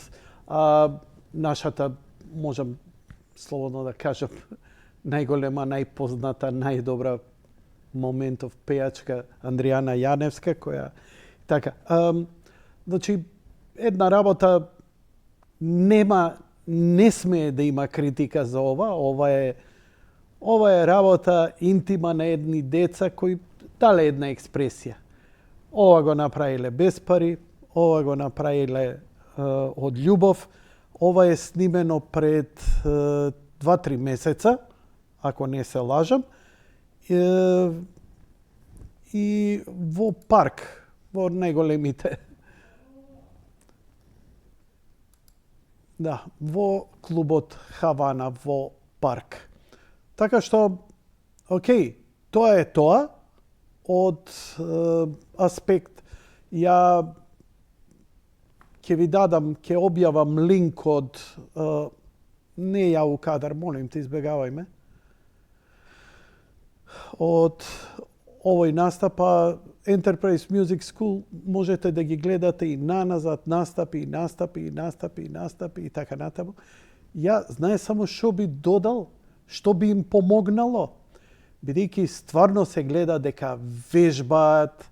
нашата, можам слободно да кажам, најголема, најпозната, најдобра моментов пејачка Андријана Јаневска, која така. Значи, една работа не смее да има критика за ова. Ова е работа интима на едни деца кои дале една експресија. Ова го направиле без пари, ова го направиле од љубов. Ова е снимено пред 2-3 месеца, ако не се лажам. И во парк, во најголемите. Да, во клубот Хавана во парк. Така што, окей, тоа е тоа. Од аспект, ја ќе ви дадам, ќе објавам линк од, не ја у кадар, молим те, избегавај ме, од овој настапа Enterprise Music School можете да ги гледате и наназад, настапи и така натаму. Ја знае само што би додал, што би им помогнало, бидејќи стварно се гледа дека вежбаат,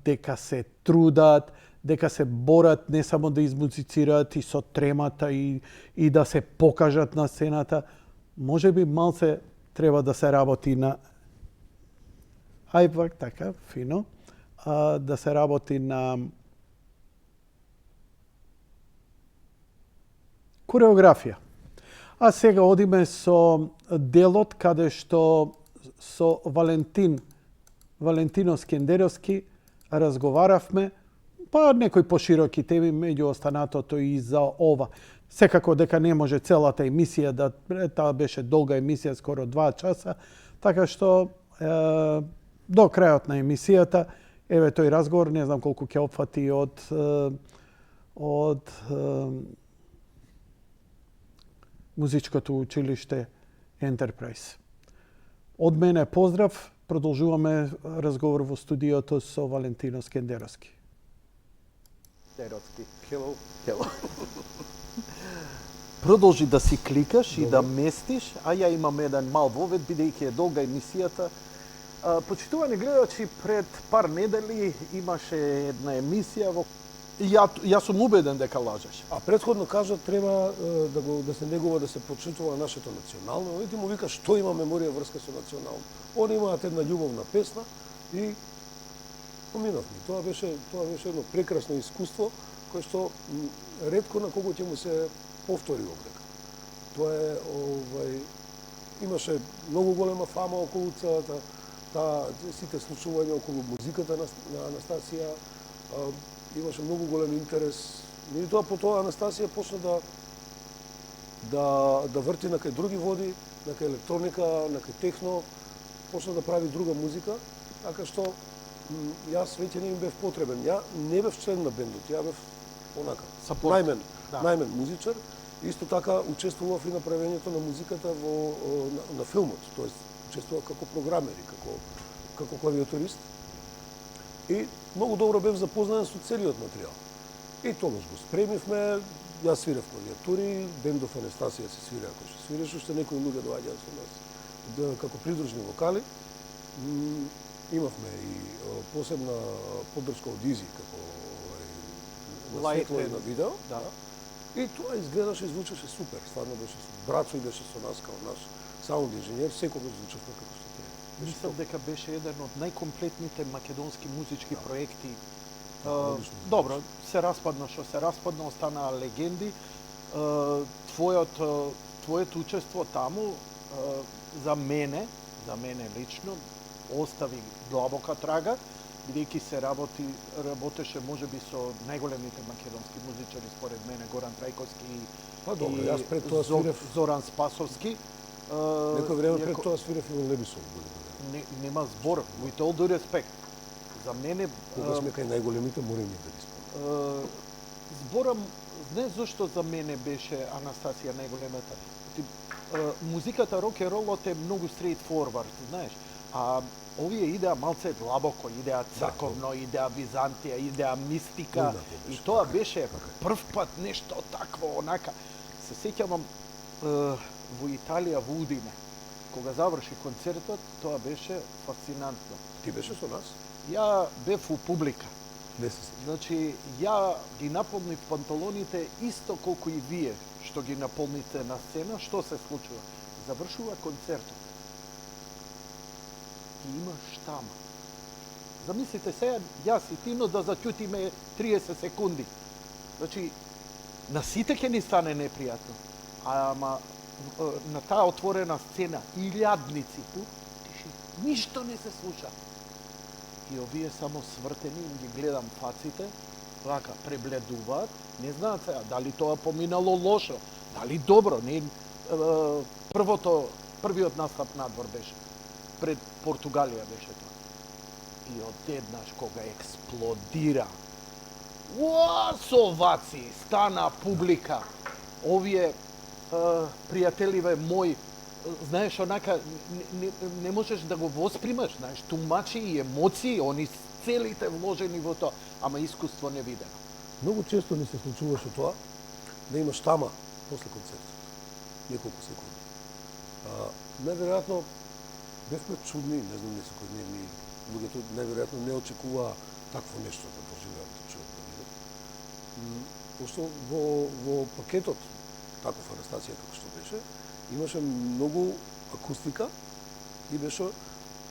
дека се трудат, дека се борат не само да измузицираат и со тремата и да се покажат на сцената. Може би малце треба да се работи на ајпак така фино, да се работи на кореографија. А сега одиме со делот каде што со Валентино Скендеровски разговаравме, па некои пошироки теми, меѓу останатото и за ова. Секако дека не може целата емисија таа беше долга емисија, скоро 2 часа, така што до крајот на емисијата, еве тој разговор, не знам колку ќе опфати од музичкото училиште Enterprise. Од мене поздрав, продолжуваме разговор во студиото со Валентино Скендеровски. Hello. Продолжи да си кликаш и да местиш, а ја имам еден мал вовед, бидејќи е долга емисијата. Почитувани гледачи, пред пар недели имаше една емисија во Јас сум убеден дека лажеш. А претходно кажа треба да се негува да се почитува нашето национално. Овие му вика што има меморија врска со национално. Они имаат една љубовна песна и поминавме. Тоа беше едно прекрасно искуство кое што ретко на кого ќе му се повтори овдека. Тоа е имаше многу голема фама околу целата сите случувања околу музиката на Анастасија. Имаше многу голем интерес. Меѓутоа потоа Анастасија почна да врти на кај други води, на кај електроника, на кај техно, почна да прави друга музика, така што јас веќе не им бев потребен. Ја не бев член на бендот, ја бев онака, најмен музичар. Исто така учествував и на правењето на музиката на филмот, тоест учествував како програмер и како клавиатурист. И многу добро бев запознаен со целиот материјал. И тогаш го спремивме, јас свирев клавиатури, бендов Анастасија се свира, кој што свиреше, уште некои луѓе доаѓаа со нас како придружни вокали. Имавме и посебна поддршка од Изи, како на светло и на видео. Да. И тоа изгледаше и звучеше супер, стварно беше супер. Брацо беше со нас као наш саунд инженер, секогаш звучевме како што треба. Мислам дека беше еден од најкомплетните македонски музички проекти. Добро, се распадна што се распадна, останаа легенди. Твоето учество таму за мене лично остави длабока трага, бидејќи се работеше можеби со најголемите македонски музичари според мене, Горан Трајковски и Зоран Спасовски. Некој време пред тоа свирев и во Лебисов. Нема збор, with all due respect. За мене... Кога сме кај најголемите, мораме да ги спомнам. Зборам, не зашто за мене беше Анастасија најголемата. Музиката рок-н-ролот е многу straight forward, знаеш. А овие идеа малце длабоко, идеа црковно, идеа Византија, идеа мистика. И тоа беше прв пат нешто такво, онака. Се сеќавам во Италија, во Удине. Кога заврши концертот, тоа беше фасцинантно. Ти беше со нас? Ја бев у публика. Не се сеќавам. Значи, ја ги наполнив панталоните исто колку и вие што ги наполните на сцена. Што се случува? Завршува концертот. И има штама. Замислите сега, јас и Тино да заќутиме 30 секунди. Значи, на сите ќе ни стане непријатно. Ама на таа отворена сцена, илјадници тиши, ништо не се слуша. И овие само свртени, им ги гледам фаците, вака, пребледуваат, не знаат сега дали тоа поминало лошо, дали добро, не првиот настап надвор беше. Пред Португалија беше тоа. И одеднаш кога експлодира, со овации, стана публика. Овие пријателиве мои знаеш, онака, не можеш да го воспримаш, знаеш, тумачи и емоции, они целите вложени во тоа, ама искуство невидено. Многу често ми се случуваше тоа, да имаш тама после концертот. Неколку секунди. Најверојатно бевме чудни, не знам, некој не луѓето најверојатно не очекуваа такво нешто да доживеат, да чуат, да видат. Пошто во пакетот таков Анастасија како што беше, имаше многу акустика и беше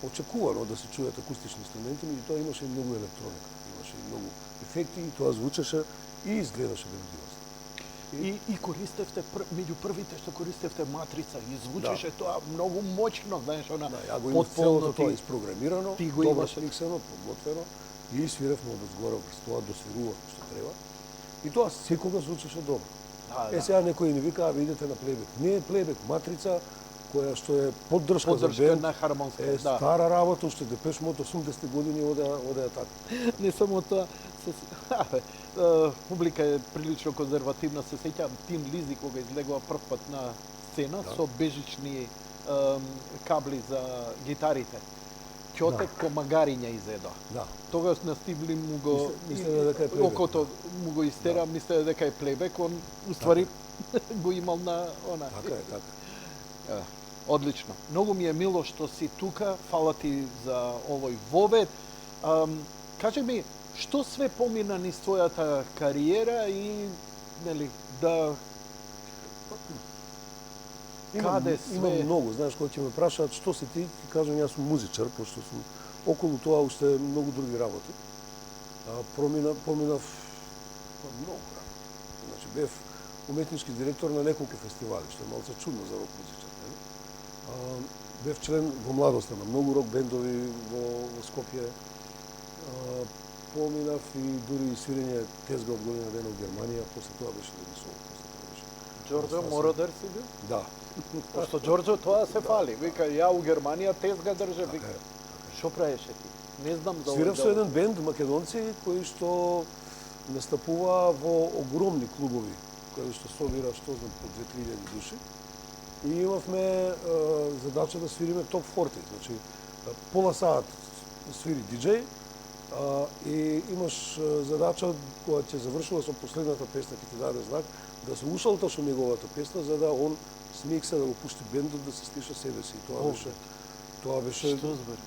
очекувано да се чујат акустични инструменти, меѓутоа имаше и многу електроника, имаше и многу ефекти и тоа звучеше и изгледаше великолепно. И користевте, меѓу првите што користевте матрица, и звучеше тоа многу моќно, знаеш, она Да, ја го имав целото тоа испрограмирано, ти го добро имаш. смиксено, подготвено и свиревме од згоре врз тоа, досвирувавме што треба. И тоа секогаш звучеше добро. Да, Сега некои ни викаа, видите на плейбек. Не е плейбек, матрица која што е поддршка за поддршка бенд, на хармонска, е да. стара работа, уште Депеш Мод 80-те години одеа така. Не само тоа, публика е прилично конзервативна, се сеќавам Тим Лизи кога излегува прв пат на сцена со бежични кабли за гитарите. Ќотек по магариња изедо. Да. Тогаш на Стивли му го Мислеме дека е плейбек. окото му го истера, мислеме дека е плейбек, он уствари го имал на она. Така е, така. Одлично. Многу ми е мило што си тука. Фала ти за овој вовед. Кажи ми, што све помина низ твојата кариера и нели да каде све? Има многу, знаеш, кога ќе ме прашаат што си ти кажам јас сум музичар, пошто сум околу тоа уште многу други работи. Поминав многу работи. Значи бев уметнички директор на неколку фестивали, што е малце чудно за рок музичар, нели? Бев член во младоста на многу рок бендови во Скопје. Поминав и дури и свирење тезга од година дена во Германија, после тоа беше да ги соло. Џорџо Мородер си бил? Да. Пошто Џорџо тоа се фали. Вика, ја у Германија тезга држа. Вика, Така е. што правеше ти? Не знам за Свирав со еден бенд македонци кои што настапува во огромни клубови, кои што собира, што знам, по 2-3 души. И имавме задача да свириме топ 40, значи пола саат свири диџеј и имаш задача кога ќе завршува со последната песна, ќе ти даде знак, да се ушалташ од неговата песна, за да он смикса, да го пушти бендот, да се слиша себе си. И тоа беше Што збори?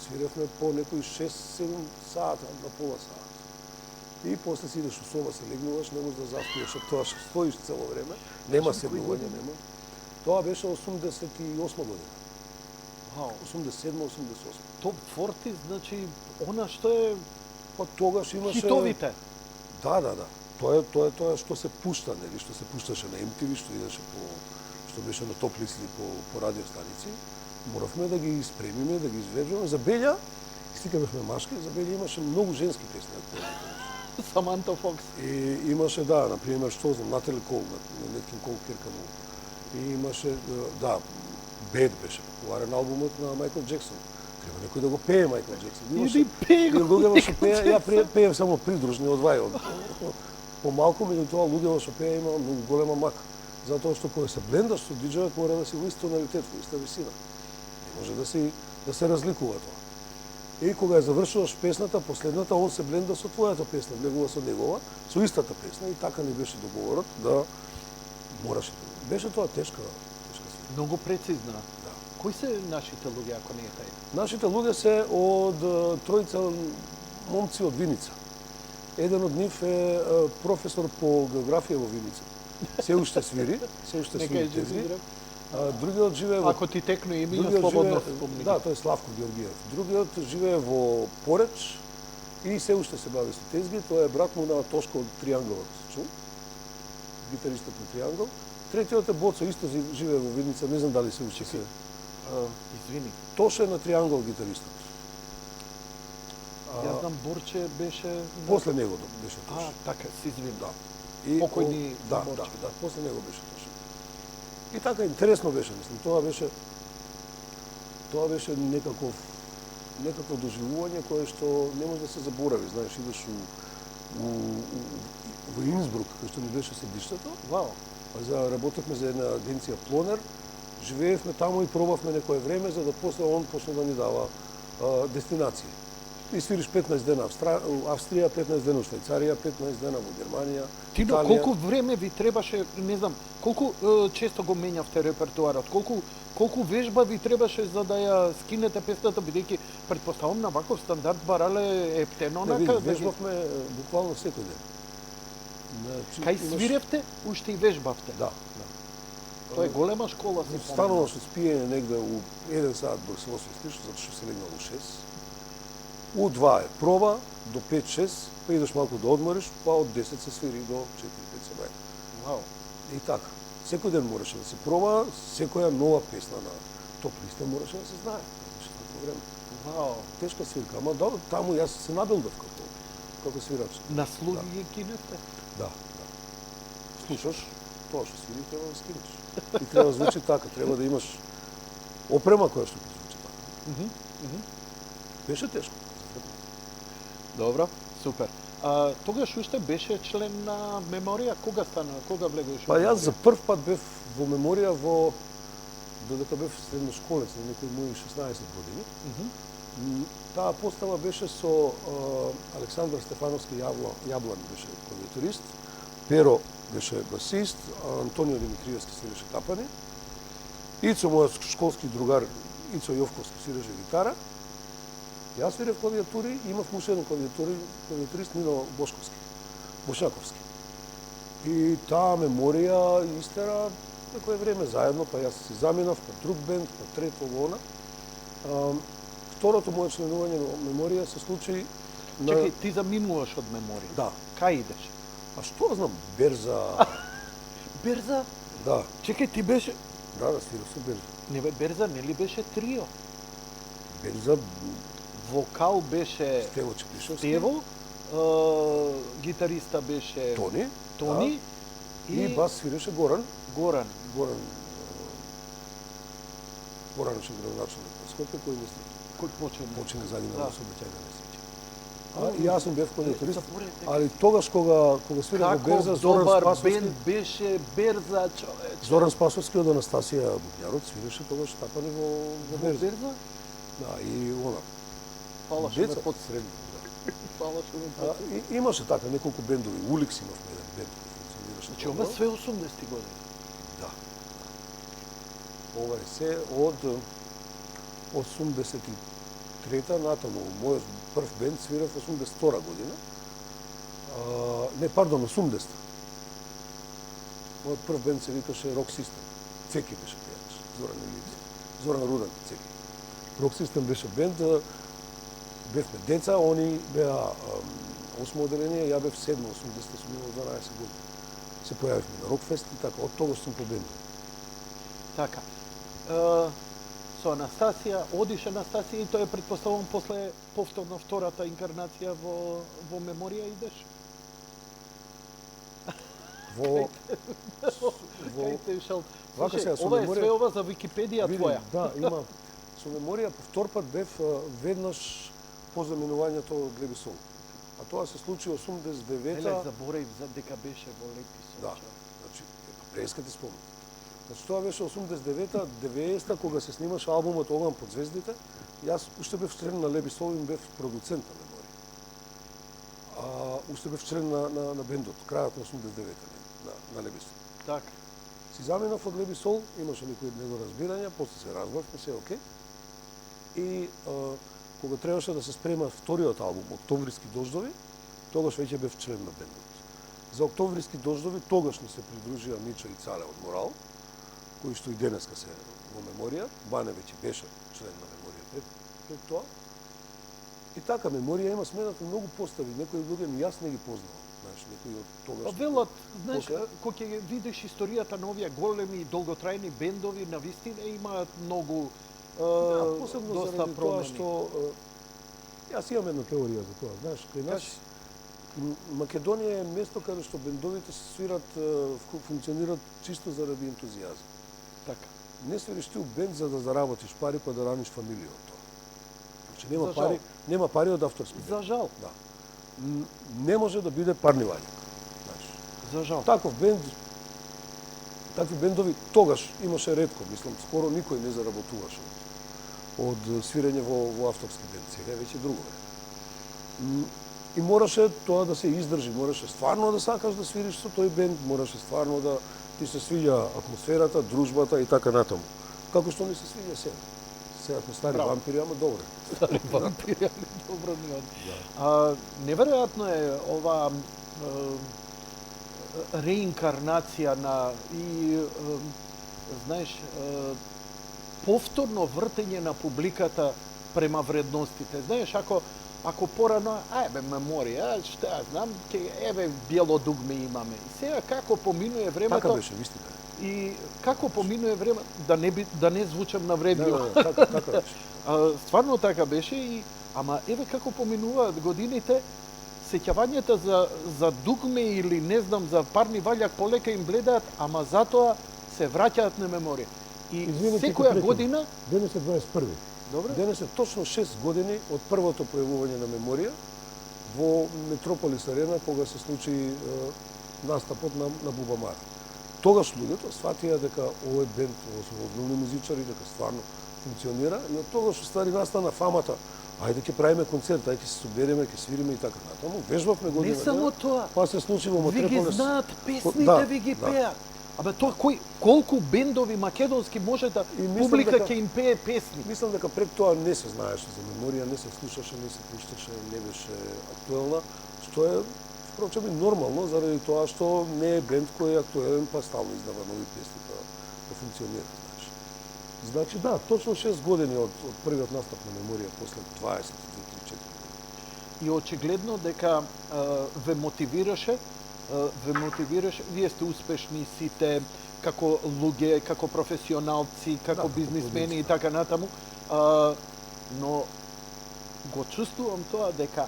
свиревме по некои 6-7 сата, на пола саат. И после си идеш у соба, се легнуваш, не можеш да заспиеш, а тоа што стоиш цело време, нема седнување, нема. Тоа беше 88 година. Вау. 87-88. Топ 40, значи, она што е Па тогаш имаше хитовите. Да. Тоа е тоа што се пушта, нели, што се пушташе на MTV, што идеше што беше на топ листи по радиостаници. Моравме да ги спремиме, да ги извеждаме. За Белја, стика бевме машки, за Белја имаше многу женски песни. Саманта Фокс. И имаше, да, например, што знам, Натали Кол, Неткин Кол Кирка му. И имаше, да, Бед беше популарен албумот на Майкл Джексон. Треба некој да го пее Майкл Джексон. Иди пее го. Луѓето што пее, ја пеев само придружни одвај. Помалку, меѓутоа, луѓето што пее има многу голема мака. Затоа што кога се блендаш со диџејот мора да си во ист тоналитет, во иста висина. Не може да се разликува тоа. И кога ја завршуваш песната, последната, он се бленда со твојата песна, влегува со негова, со истата песна и така ни беше договорот да мораше. Беше тоа тешка свир. Многу прецизна. Да. Кои се нашите луѓе, ако не е тај? Нашите луѓе се од тројца момци од Виница. Еден од нив е професор по географија во Виница. Се уште свири, Нека тезги. е Другиот живее во Ако ти текне име, Другиот слободно живее- спомни. Да, тој е Славко Георгиев. Другиот живее во Пореч и се уште се бави со тезги. Тоа е брат му на Тошко од Триангълот. Чу? Гитаристот на Триангл. Третиот е Боцо, исто живее во Видница, не знам дали се уште се. Извини. Тоше е на Триангл гитаристот. Јас знам Борче беше... После него беше А, Тоше. така, се извини. Да. И Покојни да, Борче. да, после него беше Тоше. И така интересно беше, мислам, тоа беше некакво доживување кое што не може да се заборави, знаеш, идеш во Инсбрук, кој што ни беше седиштето, Вау. работевме за една агенција Плонер, живеевме таму и пробавме некое време, за да после он почне да ни дава дестинации. Ти свириш 15 дена у Австрија, 15 дена у Швајцарија, 15 дена во Германија, Тино, Италија. колку време ви требаше, не знам, колку често го менјавте репертуарот? Колку вежба ви требаше за да ја скинете песната, бидејќи претпоставам на ваков стандард барале Не, ептенонака? види, вежбавме буквално секој ден. Значи, Кај имаш- свиревте, уште и вежбавте. Да, Тоа е голема школа. се Стануваш од спиење негде у 1 сат док се освестиш, затоа што се легнал у 6. У 2 е проба, до 5-6, па идеш малку да одмориш, па од 10 се свири до 4-5 се бајде. Вау. И така. Секој ден мораше да се проба, секоја нова песна на топ листа мораше да се знае. Значи, такво време. Вау. Тешка свирка, ама да, таму јас се набилдав како свирач. На слуги ги киневте? Да. Слушаш, тоа што свири треба да скинеш. И треба да звучи така, треба да имаш опрема која што ќе звучи така. Беше тешко. Добро, супер. Тогаш уште беше член на Меморија? Кога стана? Кога влегуваш? Па јас за прв пат бев во Меморија додека бев средношколец, на некои мои 16 години. Таа постава беше со Александар Стефановски Јаблан беше клавиатурист, Перо беше басист, Антонио Димитриевски свиреше тапани, Ицо, мојот школски другар, Ицо Јовковски свиреше гитара, јас свирев клавиатури, имав уште еден клавиатурист Нино Бошаковски. И таа Меморија истера некое време заедно, па јас си заминав, па друг бенд, па трето во она. Второто моје членување во Меморија се случи на... Чекај, ти заминуваш од Меморија? Да. Кај идеш? А што знам, Берза... Берза? Да, Чекај, ти беше... да, свирав со Берза. Не бе, Берза нели беше трио? Берза, Вокал беше Стево Чепишевски, Стево, гитариста беше Тони, и бас свиреше Горан. Горан. Горан поранешен градоначалник на Скопје, кој мисли Кој почина загинал Да. во сообраќајна несреќа. И јас сум бев клавиатурист, Заборавте. али тогаш кога свирев во Како Берза, Зоран добар Спасовски, бенд беше Берза, човече. Зоран Спасовски од Анастасија Бубњарот свиреше тогаш тапани во Во Берза. Берза? Да, и она. Фала што ме Деца. подсреди. Фала што ме подсреди. Имаше така неколку бендови, Уликс имавме еден бенд кој функционираше. Значи, добро. ова све 80-ти години. Да. Ова е се од 83-та натаму. Мојот прв бенд свирав 82-та година. Не, пардон, 80-та. Мојот прв бенд се викаше Rock System. Цеки беше пејач. Зоран Рудан Цеки. Rock System беше бенд. Бевме деца, они беа 8 оделение, ја бев 7, 80-та, сум имал 12 години. Се појавивме на Рокфест и така, од тогаш сум по бенду. Така. Со Анастасија, одиш Анастасија и тоа е предпоставувам после повторно втората инкарнација во Меморија идеш? Во Кај те ушел? Вака сега, со Ова е Меморија- све ова за Википедија види, твоја. да, има со Меморија по втор пат бев веднаш по заминувањето од Глеби Сол. А тоа се случи Еле, 89-та. заборав за дека беше во Лепи Да, Сонча. значи, преска ти спомнам. Значи, тоа беше 89-та, 90-та, кога се снимаше албумот Оган под звездите. Јас уште бев член на Леби Сол и бев продуцент на Меморија. Уште бев член на бендот, крајот на 89-та на Леби Сол. Така. Си заминав од Леби Сол, имаше некои недоразбирања, после се разбавме, се окей. И кога требаше да се спрема вториот албум, Октомвриски дождови, тогаш веќе бев член на бендот. За Октомвриски дождови тогаш ни се придружија Мича и Цале од Морал, кои што и денеска се во Меморија. Бане веќе беше член на Меморија пред тоа. И така, Меморија има сменато многу постави, некои луѓе ни јас не ги познавам. Знаеш, некои од тогаш. Па велат, знаеш, После? кога ќе видиш историјата на овие големи и долготрајни бендови, навистина имаат многу Да, посебно доста заради тоа промени. што јас имам една теорија за тоа, знаеш, кај нас Македонија е место каде што бендовите се свират, функционират чисто заради ентузијазм. Така. Не свириш ти у бенд за да заработиш пари па да раниш фамилија од тоа. Значи За жал. нема пари од авторски бенд. За жал. Да. Не може да биде парнивање. Знаеш. За жал. Таков бенд такви бендови тогаш имаше ретко, мислам, скоро никој не заработуваше од свирење во авторски бенд. Сега е веќе друго време. И мораше тоа да се издржи, мораше стварно да сакаш да свириш со тој бенд, мораше стварно да ти се свиѓа атмосферата, дружбата и така натаму. Како што не се свиѓа сега. Сега сме стари вампири, ама добре. Стари вампири, али добро ни од. Неверојатно е ова реинкарнација на и знаеш повторно вртење на публиката према вредностите. Знаеш, ако порано, меморија, што ја знам, бело дугме имаме. И сега како поминува времето. Така беше, вистина. И како поминува време, да не звучам навредливо. Така беше. Стварно така беше, ама како поминуваат годините, сеќавањата за дугме или не знам за парни ваљак полека им бледаат, ама затоа се враќаат на меморија. И секоја година... Денес е 21. Добре. Денес е точно 6 години од првото појавување на меморија во Метрополис Арена, кога се случи настапот на Бубамара. Тогаш луѓето сватија дека овој бенд, со озбилни музичари, дека стварно функционира, и од тогаш ствари настана фамата. Ајде ќе правиме концерт, ајде ќе се собереме, ќе свириме и така натаму. Вежбавме година. Не само тоа. Па се случи во Метрополис. Ви ги знаат песните, ви ги пеат. Абе тоа колку бендови македонски може да публика ќе им пее песни? Мислам дека пред тоа не се знаеше за меморија, не се слушаше, не се пушташе, не беше актуелна, што е впрочем нормално заради тоа што не е бенд кој е актуелен, па стално издава нови песни да функционира, знаеш. Значи да, точно 6 години од првиот настап на меморија после 22-3-4 години. И очигледно дека ве мотивираше, вие сте успешни сите како луѓе, како професионалци, како бизнисмени и така натаму, но го чувствувам тоа дека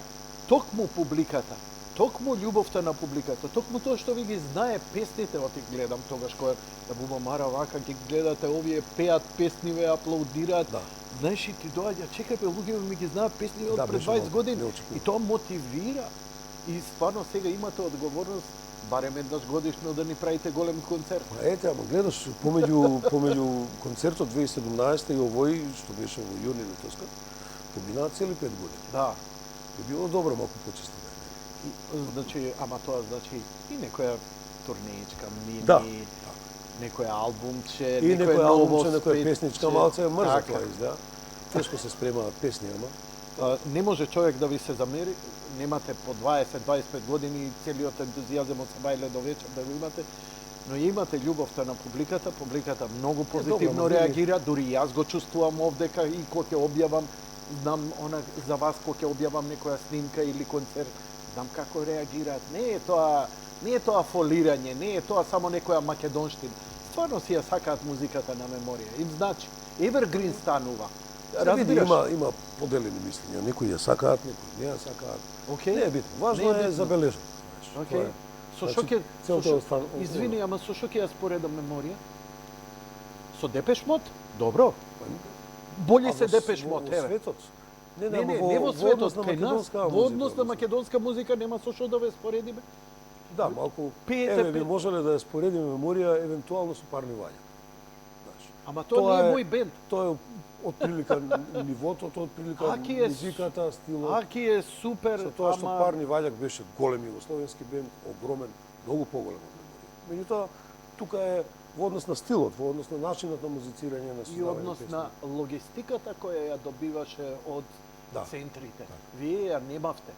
токму публиката, токму љубовта на публиката, токму тоа што ви ги знае песните, оти гледам тогаш кога Бубамара вака ги гледате, овие пеат песни, ве аплаудираат. Да. Знаеш, и ти доаѓа, чекај бе, луѓе ми ги знаат песни од пред 20 години. И тоа мотивира. И стварно сега имате одговорност барем еднаш годишно да ни правите голем концерт. Па ете, ама гледаш, помеѓу концертот 2017 и овој, што беше во јуни на Тоска, поминаа цели 5 години. Да. Би било добро малку почесто. Значи, ама тоа значи и некоја турнеичка, мини, некоја албумче, и некоја албумче, некоја песничка, малце мрза така. тоа изда. Тешко се спремаат песни, ама. Не може човек да ви се замери, немате по 20-25 години и целиот ентузијазм од сабајле до вечер да го имате, но имате љубовта на публиката, публиката многу позитивно реагира, дури јас го чувствувам овдека и кога ќе објавам, знам за вас кога ќе објавам некоја снимка или концерт, знам како реагираат. Не е тоа фолирање, не е тоа само некоја македонштина. Стварно си ја сакаат музиката на меморија. Им значи, Evergreen станува. Разбираш? Има поделени мислења. Некои ја сакаат, некои не ја сакаат. Okay. Не е битно. Важно е забележено. Okay. Со што ќе извини, ама со што ќе ја споредам меморија? Со Депеш Мод? Добро. Бољи се Депеш Мод, еве. Во светот. Не во светот, кај нас, во однос на македонска музика нема со што да ве споредиме. Да, малку. Еве би можеле да ја споредиме меморија евентуално со Парни ваљак. Ама тоа не е мој бенд. Тоа е од прилика нивото, од прилика музиката, стилот. Аки е супер, со тоа што Парни ваљак беше голем југословенски бенд, огромен, многу поголем од меморија. Меѓутоа, тука е во однос на стилот, во однос на начинот на музицирање на и однос на логистиката која ја добиваше од центрите. Вие ја немавте.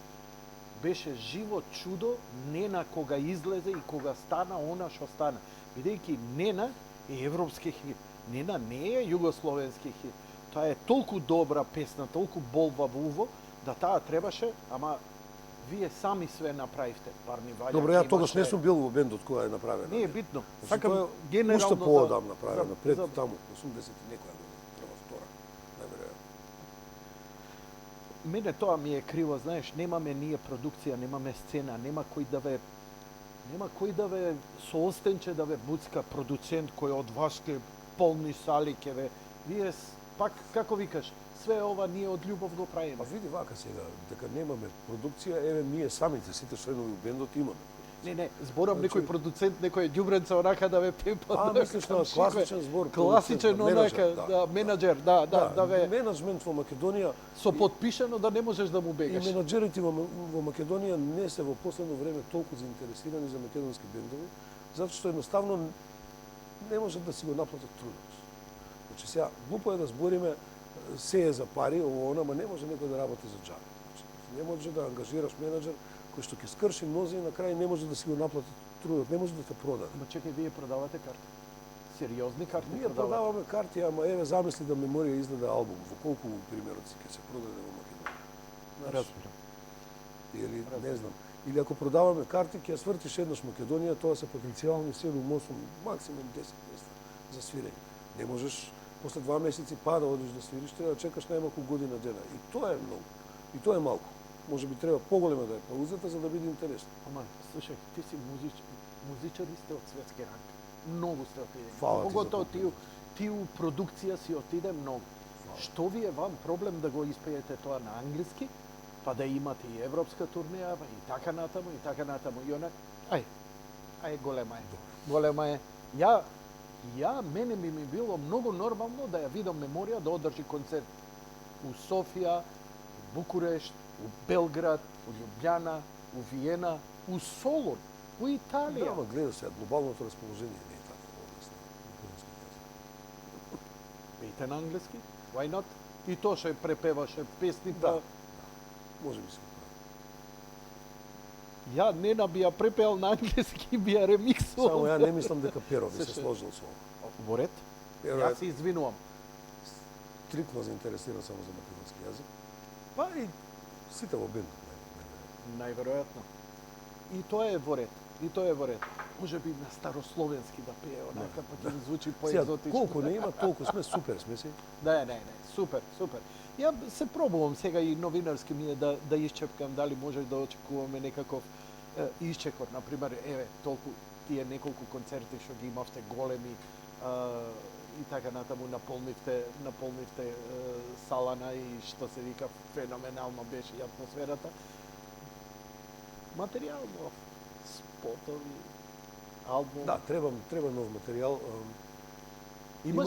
Беше живо чудо Нена кога излезе и кога стана она што стана. Бидејќи Нена е европски хит. Нена не е југословенски хит. Тоа е толку добра песна, толку болва во уво, да таа требаше, ама вие сами све направивте. Парни ваљак. Добро, ја тогаш не сум бил во бендот која е направена. Не е битно. Сакам генерално уште поодам направена, пред таму, 80 и некоја година, прва, втора, најверојатно. Мене тоа ми е криво, знаеш, немаме ние продукција, немаме сцена, нема кој да ве со остенче да ве буцка продуцент кој од вас ке полни сали ке ве. Вие пак како викаш, све ова ние од љубов го правиме. Па види вака сега, дека немаме продукција, еве ние самите сите членови у бендот имаме. Не, зборам некој продуцент, некој ѓубренца онака да ве пипа. Мислиш на класичен збор? Класичен менаџер, онака, менаџер, да ве менеджмент во Македонија со подпишано да не можеш да му и бегаш. менаџерите во Македонија не се во последно време толку заинтересирани за македонски бендови, затоа што едноставно не можат да си го наплатат трудот. Значи сега глупо е да збориме се е за пари, ово она, ма не може некој да работи за џабе. Значи, не може да ангажираш менаџер кој што ќе скрши мнози и на крај не може да си го наплати трудот, не може да те продаде. Ама чекај, вие продавате карти? Сериозни карти Ние продаваме карти, ама еве замисли да Меморија издаде албум, во колку примероци ќе се продаде во Македонија. Разбирам. Или не знам. Или ако продаваме карти, ќе ја свртиш еднаш Македонија, тоа се потенцијални 7, 8, максимум 10 места за свирење. Не можеш после 2 месеци да одиш да свириш, треба да чекаш најмалку година дена. И тоа е многу. И тоа е малку. Може би треба поголема да е паузата за да биде интересно. Ама, слушај, ти си музичари сте од светски ранг. Многу сте отидени. Фала ти за Поготово комплимент. тiju продукција си отиде многу. Што ви е вам проблем да го испеете тоа на англиски, па да имате и европска турнеја, па и така натаму, и така натаму, и онак. Ај, голема е. Голема е. Мене ми било многу нормално да ја видам Меморија да одржи концерт у Софија, у Букурешт, у Белград, у Љубљана, у Виена, у Солун, у Италија. Да, ама гледа се, глобалното расположение не е така во област на македонски јазик. Пејте на англиски? Why not? И тоа ше препеваше песни, Да. па Може би се прави. ја не би ја препеал на англиски, би ја ремиксувал. Само ја не мислам дека Перо би се сложил со ова. Во ред? Перо Јас е се извинувам. стриктно заинтересиран само за македонски јазик. Па и сите во бендот. Најверојатно. И тоа е во ред. Може би на старословенски да пее, онака, па ќе ми звучи Сега, поекзотично. колку не има, толку сме супер, сме си. Не, супер. Ја се пробувам сега и новинарски ми е да исчепкам дали може да очекуваме некаков исчекот, например, еве, толку тие неколку концерти што ги имавте големи и така натаму наполнивте салана и што се вика феноменално беше и атмосферата. Материјално, спотови, албум. Да, треба нов материјал. Има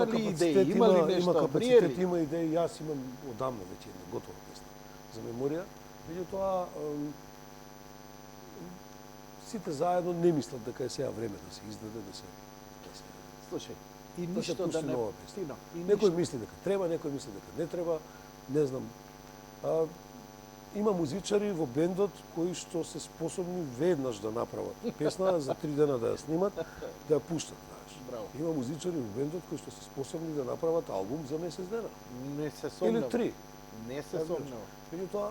ли капацитет, идеи, има ли нешто? Има Врие капацитет, ли? има идеи. Јас имам одамна веќе една готова песна за Меморија. Меѓутоа, сите заедно не мислат дека е сега време да се издаде, да се Слушај, и да се ништо пушти да не нова песна. Тино, и Некој мисли дека треба, некој мисли дека не треба, не знам. Има музичари во бендот кои што се способни веднаш да направат песна, за 3 дена да ја снимат, да ја пуштат, знаеш. Браво. Има музичари во бендот кои што се способни да направат албум за месец дена. не се Или сомневам. 3. Не се сомневам. Меѓутоа,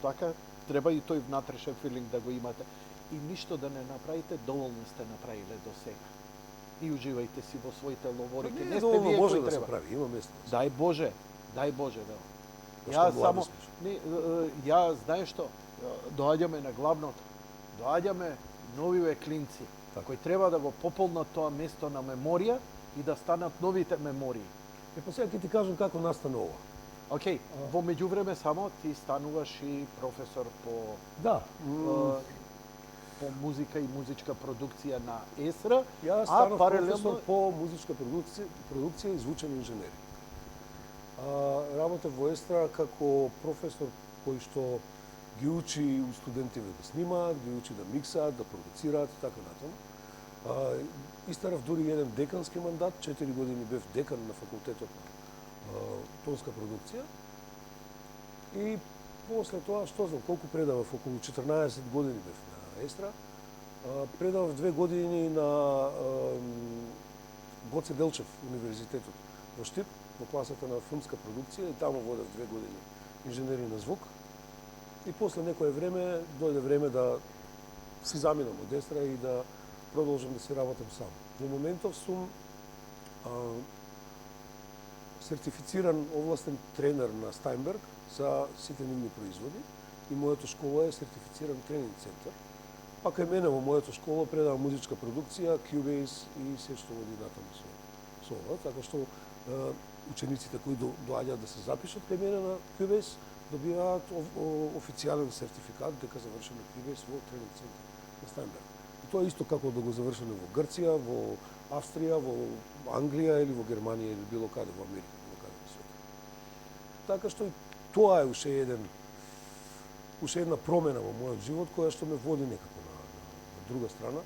Така треба и тој внатрешен филинг да го имате. И ништо да не направите, доволно сте направиле до сега. И уживајте си во своите ловорики. не Не е сте доволно, вие може кои да се треба. прави, има место. Дај Боже, вел. Зашто Ја млади само сме? не ја знаеш што, доаѓаме на главното. Доаѓаме новиве клинци кои треба да го пополнат тоа место на Меморија и да станат новите Мемории. Па сега ќе ти кажам како настана ова. Океј, во меѓувреме само ти стануваш и професор по Да. по музика и музичка продукција на ЕСРА, Јас станав професор по музичка продукција и звучен инженер. Работев во ЕСТРА како професор кој што ги учи студентиве да снимаат, ги учи да миксаат, да продуцираат и така натаму. Истарав дури еден декански мандат, 4 години бев декан на факултетот на тонска продукција. И после тоа, што знам, колку предавав, околу 14 години бев на ЕСТРА. Предавав 2 години на Гоце Делчев универзитетот во Штип, во класата на филмска продукција, и таму водев 2 години инженери на звук. И после некое време, дојде време да си заминам од ЕСТРА и да продолжам да си работам сам. Во моментов сум сертифициран овластен тренер на Стајнберг за сите нивни производи и мојата школа е сертифициран тренинг центар. Па кај мене во мојата школа предавам музичка продукција, Cubase и се што води натаму со ова, така што учениците кои доаѓаат да се запишат кај мене на Cubase добиваат официјален сертификат дека завршиле Cubase во тренинг центар на Стајнберг. И тоа е исто како да го завршиле во Грција, во Австрија, во Англија или во Германија или било каде во Америка, било каде во светот. Така што и тоа е уште една промена во мојот живот која што ме води некако на друга страна.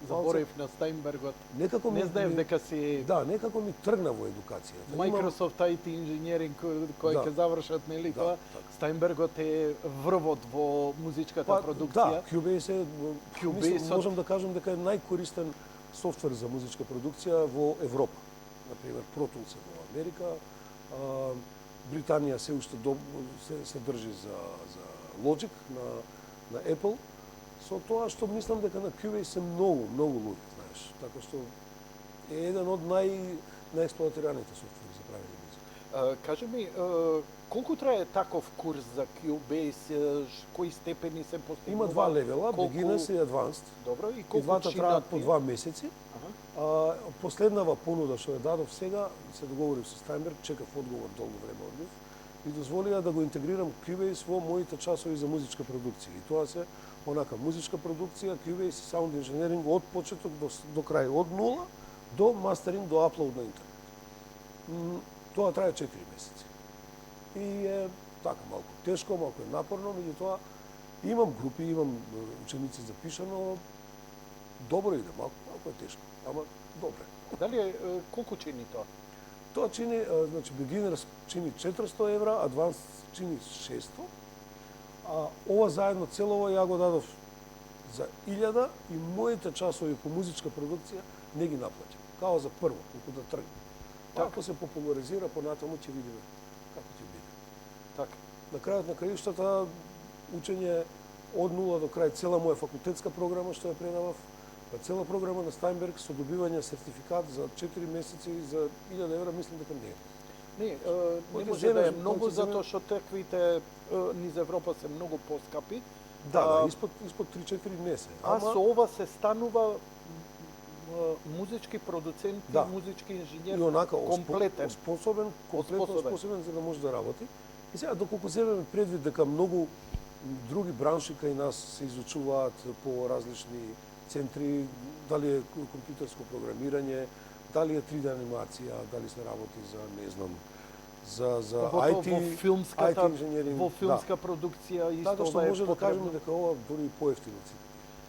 Заборев на Стајнбергот. Некако Не знаев дека си Да, некако ми тргна во едукацијата. Microsoft IT инженеринг кој Да. ќе завршат, нели Да, тоа? така. Стајнбергот е врвот во музичката продукција. Да, Cubase е, Cubase-от- можам да кажам дека е најкористен софтвер за музичка продукција во Европа. Например, Pro Tools е во Америка, Британија се уште се држи за Logic на Apple. Со тоа што мислам дека на Cubase се многу луѓе, знаеш. Така што е еден од најексплоатираните софтвери за правење музика. Кажи ми, колку трае таков курс за Cubase, кои степени се постигнува? Има два левела, Колку- Beginners и Advanced. Добро, и И колку двата траат по чинати? 2 месеци. Аха. Последнава понуда што ја дадов сега, се договорив со Стајнберг, чекав одговор долго време од нив, и дозволија да го интегрирам Cubase во моите часови за музичка продукција. И тоа се онака музичка продукција, Cubase и саунд инженеринг од почеток до крај, од нула до мастеринг, до аплоуд на интернет. Тоа трае 4 месеци. И е така малку тешко, малку е напорно, меѓутоа имам групи, имам ученици запишано, добро иде, малку е тешко, ама добре. Дали е, колку чини тоа? Тоа чини, значи, Beginners чини 400 евра, Advanced чини 600, а ова заедно целово ја го дадов за 1000 и моите часови по музичка продукција не ги наплаќам. Као за прво, колку да тргне. Ако се популаризира, понатаму ќе видиме како ќе биде. Така. На крајот на краиштата, учење од нула до крај, цела моја факултетска програма што ја предавав, цела програма на Стајнберг со добивање сертификат за 4 месеци за 1000 евра, мислам дека не е. Не, не ќе може да е земеш, многу ќе земеш- затоа што таквите низ Европа се многу поскапи. Да, испод 3-4 не се. А со ова се станува музички продуцент Да. и музички инженер И онака комплетен. комплетно способен за да може да работи. И сега доколку земеме предвид дека многу други бранши кај нас се изучуваат по различни центри, дали е компјутерско програмирање, дали е 3D анимација, дали се работи за, не знам, за Поготово IT, во филмската, IT инженеринг. во филмска продукција исто Така што ова е може да кажеме потребно. дека ова дури и поевтино ците.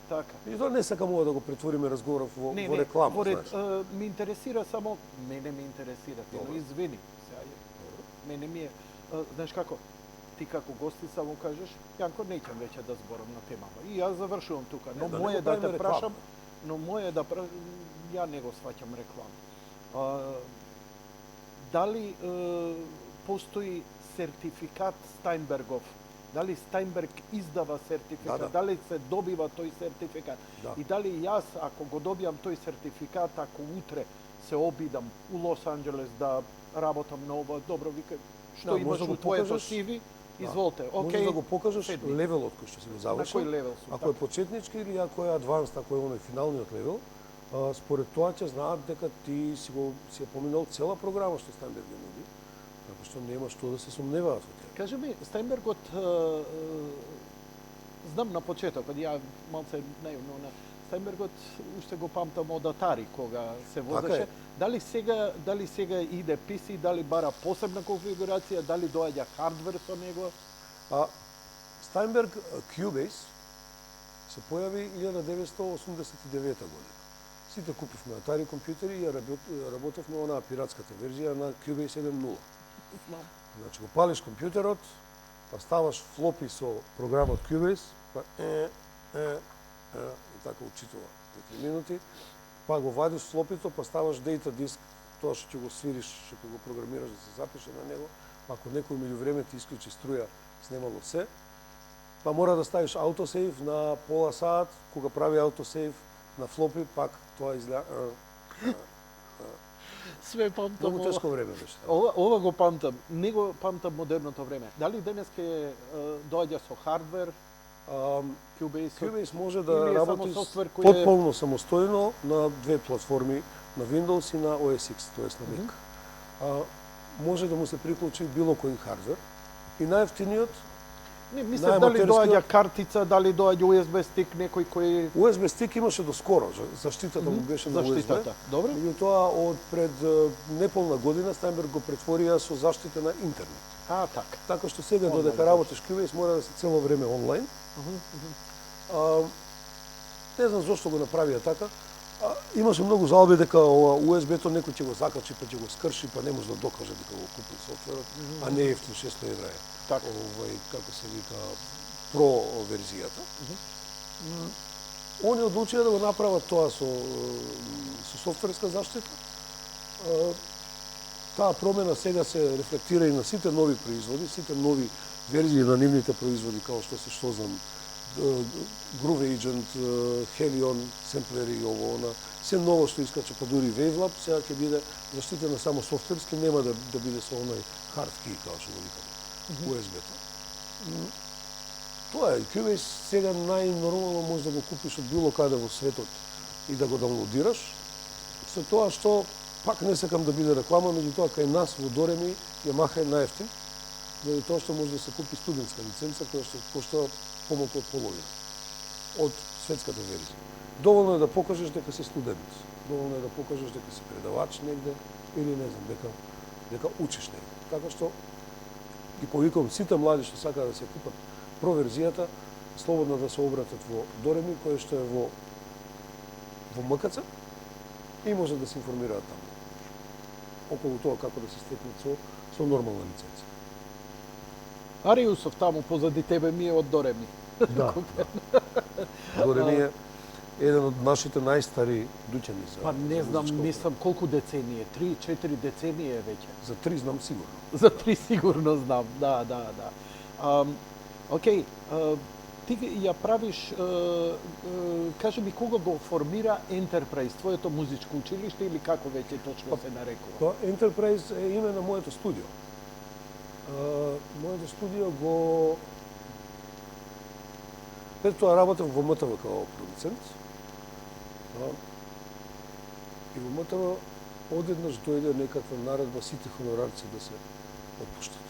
Така. И тоа не сакам ова да го претвориме разговорот во реклама, во ред, знаеш. ме интересира само, мене ме интересира, ти Добро. но извини, сега мене ми е, знаеш како, ти како гости само кажеш, Јанко, неќам веќе да зборам на темава. И јас завршувам тука, но да не моје го да правиме те реклама. прашам, но моје да ја не го сваќам реклама. Дали постои сертификат Стајнбергов? Дали Стајнберг издава сертификат? Да. Дали се добива тој сертификат? Да. И дали јас, ако го добијам тој сертификат, ако утре се обидам у Лос Анџелес да работам на ова, добро, вика, што Да, имаш може да у го твоето покажеш. CV, изволте, окей. Можеш да го покажеш седни. левелот кој што си го На завршил. кој левел сум? Ако е почетнички или ако е адванс, ако е оној финалниот левел, според тоа ќе знаат дека ти си ја поминал цела програма што Стајнберг ја нуди, така што нема што да се сомневаат во тебе. Кажи ми, Стајнбергот, знам на почетокот, ја малце наивно, Стајнбергот уште го памтам од Атари кога се Така возеше. е. Дали сега иде PC, дали бара посебна конфигурација, дали доаѓа хардвер со него? Стајнберг Cubase се појави 1989 година. Сите купивме Atari компјутери и ја работевме онаа пиратската верзија на Cubase 1.0. Знам. Значи го палиш компјутерот, па ставаш флопи со програмот Cubase, па и така учитува 4 минути, па го вадиш флопито, па ставаш data диск, тоа што ќе го свириш, што ќе го програмираш да се запише на него, па ако некој меѓу време ти исклучи струја, снемало се, па мора да ставиш автосейв на пола саат, кога прави автосейв на флопи, пак тоа изгледа Све памтам. многу тешко време беше. Ова го памтам. Не го памтам модерното време. Дали денес ке доаѓа со хардвер, Cubase? Cubase може Или да е работи само софтвер кој е- потполно самостојно на две платформи, на Windows и на OS X, тоест на Mac. може да му се приклучи било кој хардвер. И најевтиниот, Не, мислам дали Најаматерскиот- доаѓа картица, дали доаѓа USB стик, некој кој USB стик имаше до скоро, заштитата му беше на USB. заштитата. Добро? Меѓутоа, од пред неполна година Steinberg го претворија со заштита на интернет. А, така. Така што сега Онлайн, додека работиш Cubase мора да се цело време онлайн. Не знам зошто го направија така. Имаше многу жалби дека ова USB-то некој ќе го закачи, па ќе го скрши, па не може да докаже дека го купи софтверот, а не ефтин 600 евра е. Така. Овој, како се вика, про верзијата. Они одлучија да го направат тоа со софтверска заштита. Таа промена сега се рефлектира и на сите нови производи, сите нови верзии на нивните производи, како што се, што знам, Groove Agent, Helion, семплери и ово, она. Се ново што искача, па дури Wavelab, сега ќе биде заштитено само софтверски, нема да биде со оној hard key, како што го викаме, USB-то. Тоа е, Cubase сега најнормално може да го купиш од било каде во светот и да го даунлодираш. Со тоа што, пак не сакам да биде реклама, меѓутоа кај нас во Дореми Yamaha е најефтин, заради тоа што може да се купи студентска лиценца која што кошта помалку од половина од светската верзија. Доволно е да покажеш дека си студент, доволно е да покажеш дека си предавач негде или не знам, дека учиш негде. Така што ги повикувам сите млади што сакаат да се купат проверзијата, слободно да се обратат во Дореми, кој што е во МКЦ и може да се информираат таму околу тоа како да се стекнат со нормална лиценца. Ариусов таму позади тебе ми е од Дореми. Да. Дореми е еден од нашите најстари дуќани за Па не за знам, музичка мислам колку децении е, 3-4 децении е веќе. оправа. За 3 знам сигурно. За 3 сигурно знам, да. Океј, ти ја правиш, кажи ми кога го формира Enterprise, твоето музичко училиште или како веќе точно се нарекува? Тоа Enterprise е име на моето студио. Моето студио го... Пред тоа работев во МТВ како продуцент. И во МТВ одеднаш дојде некаква наредба сите хонорарци да се отпуштат.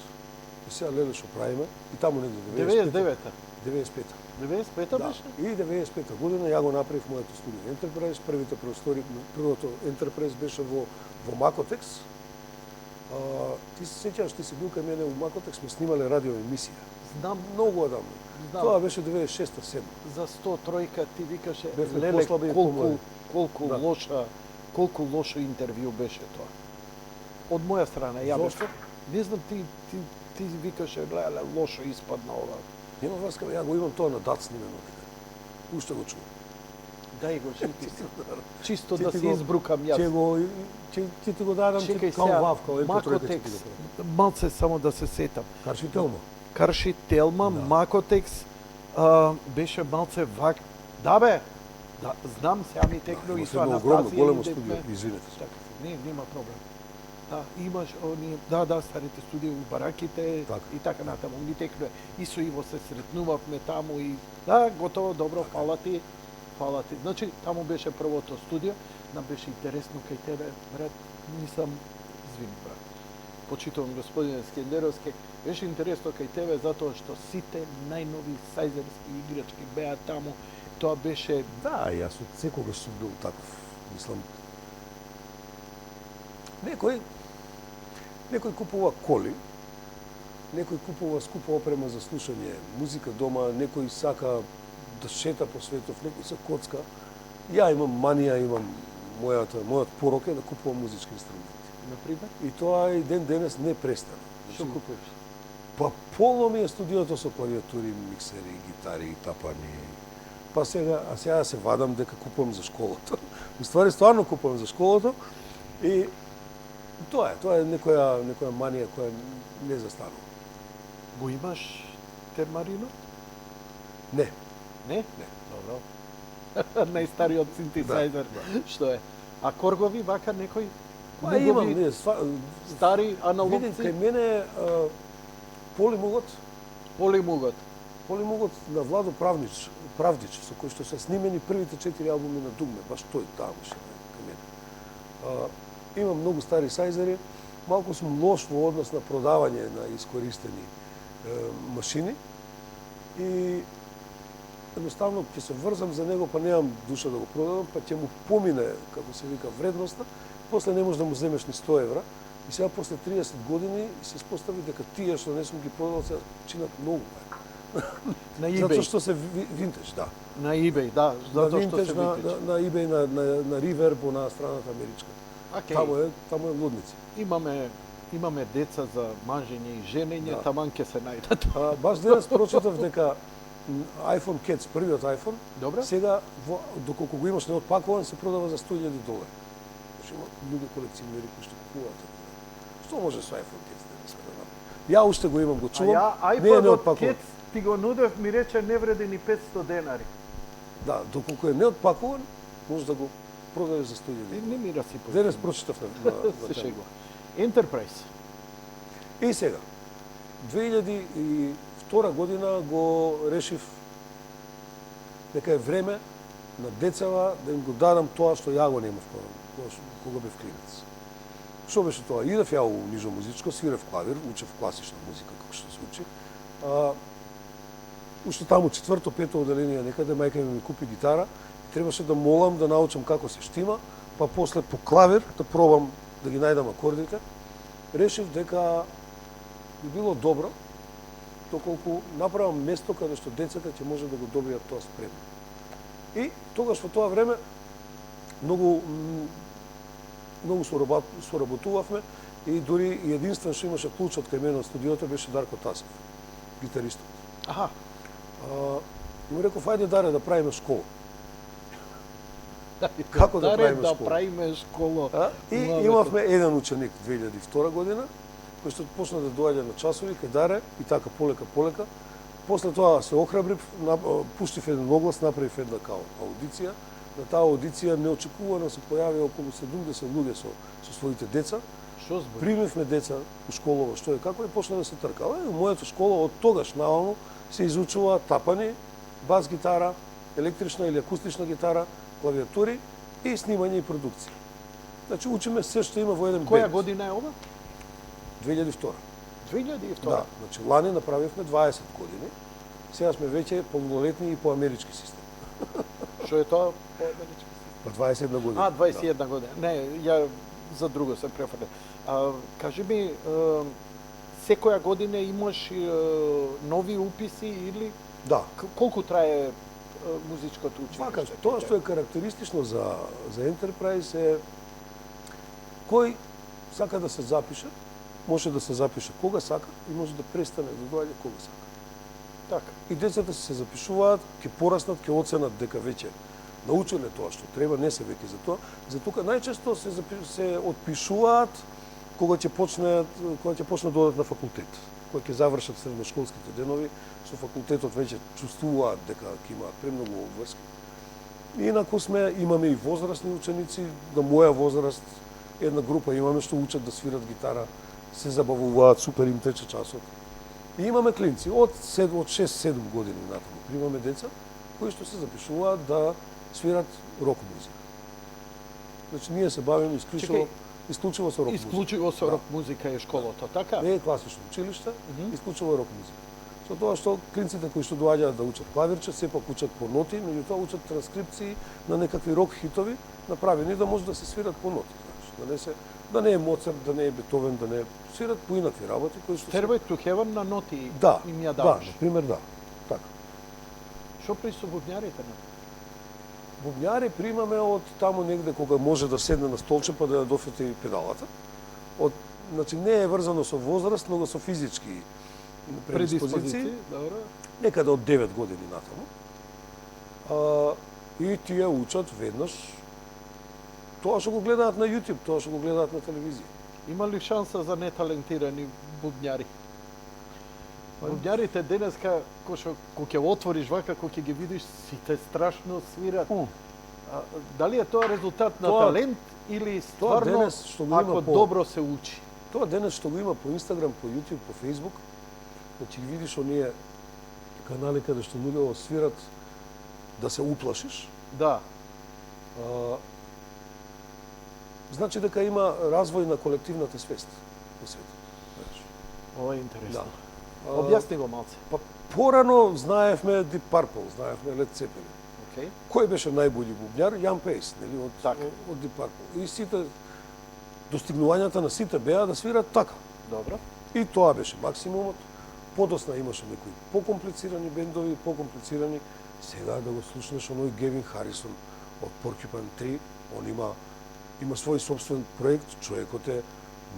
И сега леле што правиме, и таму негде 99-та. 95-та. 95-та Да, беше? и 95-та година ја го направив моето студио Enterprise. Првите простори, првото Enterprise беше во Макотекс. Ти се сеќаваш, ти си бил кај мене во Макотекс, сме снимале радио емисија. Знам, Многу одамна. знам. Тоа беше 96-та, 7. За 103-ка ти викаше, Бевме леле, послаби и колку, помлади. колку Да. колку лошо интервју беше тоа. Од моја страна, ја Зошто? не знам, ти викаше, леле, лошо испадна ова. Нема врска, ја го имам тоа на дат снимено дека. Уште го чувам. Дај го жити се. Чисто Ќе да ти се го- избрукам јас. Ќе ти го дадам Чекај као сега, вав, као MP3 ќе ти Макотекс, го дадам. малце само да се сетам. Карши Телма. Карши Телма, Да. Макотекс, беше малце вак. Да бе, да, знам, сега ми текно и Има со едно Анастасија. огромно, големо идевме. студио, извинете се. Така, не, нема проблем. Да, имаш они, да, старите студии у бараките Така. и така натаму. Ни текно и со Иво се сретнувавме таму и да, готово, добро, фала ти. Фала ти. Значи, таму беше првото студио, нам беше интересно кај тебе, брат, нисам, извини, брат. Почитувам господине Скендеровски, беше интересно кај тебе затоа што сите најнови сајзерски играчки беа таму. Тоа беше Да, јас од секогаш сум бил таков. Мислам, некој купува коли, некој купува скупа опрема за слушање музика дома, некој сака да шета по светов, некој се коцка. Ја имам манија, имам мојот порок е да купувам музички инструменти. например, И тоа и ден денес не престана. што купуваш? Па полно ми е студиото со клавиатури, миксери, гитари, тапани. Па сега се вадам дека купувам за школото. Уствари стварно купувам за школото и тоа е некоја манија која не застанува. Го имаш термарино? Не. Не? Не. Добро. Најстариот синтезајзер. Што е? А коргови вака некој? Па имам, Мугови, не, стари видим аналогци? кај мене полимугот на Владо Правдич, со кој што се снимени првите 4 албуми на Дугме, баш тој таму ше кај мене. Имам многу стари сајзери, малку сум лош во однос на продавање на искористени машини и едноставно ќе се врзам за него, па немам душа да го продавам, па ќе му помине, како се вика, вредноста, после не можеш да му земеш ни 100 евра. И сега после 30 години се испостави дека тие што не сум ги продал се чинат многу. На eBay. Затоа што се винтеж, да. На eBay, да, затоа што се на, винтеж. на eBay, на Reverb, на страната америчка. Окей. Таму е лудници. Имаме деца за мажење и женење, Да. таман ќе се најдат. Баш денес прочитав дека iPhone Cats, првиот iPhone, Добро. сега, доколку го имаш неотпакуван, се продава за $100,000. Значи има луѓе колекционери кои што купуваат. Што може со iPhone Cats денес да направи? Ја уште го имам, го А чувам, ја не е iPod од неотпакуван. Кец ти го нудев, ми рече не вреди ни 500 денари. Да, доколку е неотпакуван, може да го продадеш за $100,000. Не ми расипа. Денес прочитав на се тема. шегува. Enterprise. И сега, 2002 година го решив дека е време на децава да им го дадам тоа што ја го немав кога бев клинец. Што беше тоа? Идев ја у нижо музичко, свирев клавир, учев класична музика како што се учи. Уште таму четврто, пето оделение некаде мајка ми купи гитара и требаше да молам да научам како се штима, па после по клавир да пробам да ги најдам акордите. Решив дека би било добро доколку направам место каде што децата ќе може да го добијат тоа спремно. И тогаш во тоа време многу соработувавме и дури единствен што имаше клучот кај мене од студиото беше Дарко Тасев, гитаристот. Аха. Му реков, ајде Даре да правиме школа. Како да правиме да школа? правиме школа? И Младото. имавме еден ученик 2002 година, кој што почна да доаѓа на часови кај Даре и така полека. После тоа се охрабрив, пуштив еден оглас, направив една као аудиција. На таа аудиција неочекувано се појави околу 70 луѓе со своите деца. Што збори? Примивме деца у школова што е како и почна да се тркала. И у мојата школа од тогаш наално се изучува тапани, бас гитара, електрична или акустична гитара, клавиатури и снимање и продукција. Значи учиме се што има во еден Која бенд. година е ова? 2002. 2002. Да, значи лани направивме 20 години. Сега сме веќе полнолетни и по амерички систем. Што е тоа? По амерички? Па 21 година. 21 година. Не, ја за друго се префрле. Кажи ми, секоја година имаш нови уписи или Да. колку трае музичкото училиште? Вака, тоа што е карактеристично за Enterprise е кој сака да се запише, може да се запише кога сака и може да престане да доаѓа кога сака. Така. И децата се запишуваат, ќе пораснат, ќе оценат дека веќе научиле тоа што треба, не се веќе за тоа. Затоа најчесто се отпишуваат кога ќе почнат да одат на факултет, кога ќе завршат средношколските денови, со факултетот веќе чувствуваат дека ќе имаат премногу обврски. Инаку имаме и возрастни ученици, на моја возраст, една група имаме што учат да свират гитара, се забавуваат, супер им тече часот. И имаме клинци од 6-7 години натаму. Примаме деца кои што се запишуваат да свират рок музика. Значи ние се бавиме исклучиво со рок музика. Исклучиво со Да. рок музика е школото, така? Не е класично училиште, исклучиво рок музика. Со тоа што клинците кои што доаѓаат да учат клавирче, сепак учат по ноти, меѓутоа учат транскрипции на некакви рок хитови, направени да може да се свират по ноти, знаеш, да не е Моцарт, да не е Бетовен, да не е свират по инакви работи кои што Stairway to Heaven на ноти да, им ја да, даваш. на пример да. Така. Што при со бубњарите? Бубњари примаме од таму негде кога може да седне на столче па да ја дофати педалата. Значи не е врзано со возраст, но со физички предиспозиции. Добро. Некаде од 9 години натаму. И тие учат веднаш тоа што го гледаат на YouTube, тоа што го гледаат на телевизија. Има ли шанса за неталентирани бубњари? Бубњарите денеска, кога ќе отвориш вака, кога ќе ги видиш, сите страшно свират. Дали е тоа резултат на талент или стварно денес што го има ако по- добро се учи? Тоа денес што го има по Instagram, по YouTube, по Facebook, значи ги видиш оние канали каде што луѓе свират да се уплашиш, Да. значи дека има развој на колективната свест. во светот. Знаеш. Ова е интересно. Да. Објасни го малце. Па порано знаевме Deep Purple, знаевме Led Zeppelin. Океј. Кој беше најбољи бубњар? Јан Пейс, нели, од, Така. од Deep Purple. И сите достигнувањата на сите беа да свират така. Добро. И тоа беше максимумот. Подосна имаше некои покомплицирани бендови, покомплицирани. Сега да го слушнеш оној Гевин Харисон од Porcupine Tree, он има свој собствен проект, човекот е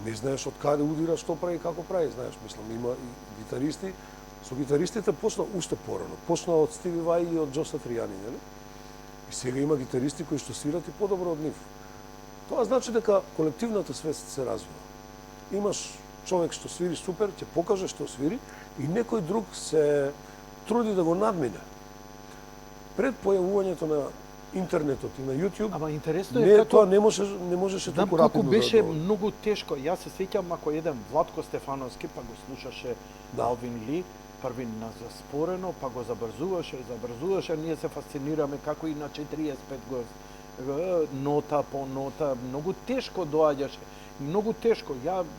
не знаеш од каде удира, што прави, како прави, знаеш, мислам, има и гитаристи. Со гитаристите почна уште порано. Почна од Стиви Вај и од Џо Сатријани, нели? И сега има гитаристи кои што свират и подобро од нив. Тоа значи дека колективната свест се развива. Имаш човек што свири супер, ќе покаже што свири и некој друг се труди да го надмине. Пред појавувањето на интернетот и на YouTube, Ама интересно е не, како тоа не можеше знам толку како рапидно беше да го... многу тешко. Јас се сеќам ако еден Владко Стефановски па го слушаше Да. Алвин Ли, први на заспорено, па го забрзуваше, ние се фасцинираме како и на 45 нота по нота, многу тешко доаѓаше. Многу тешко.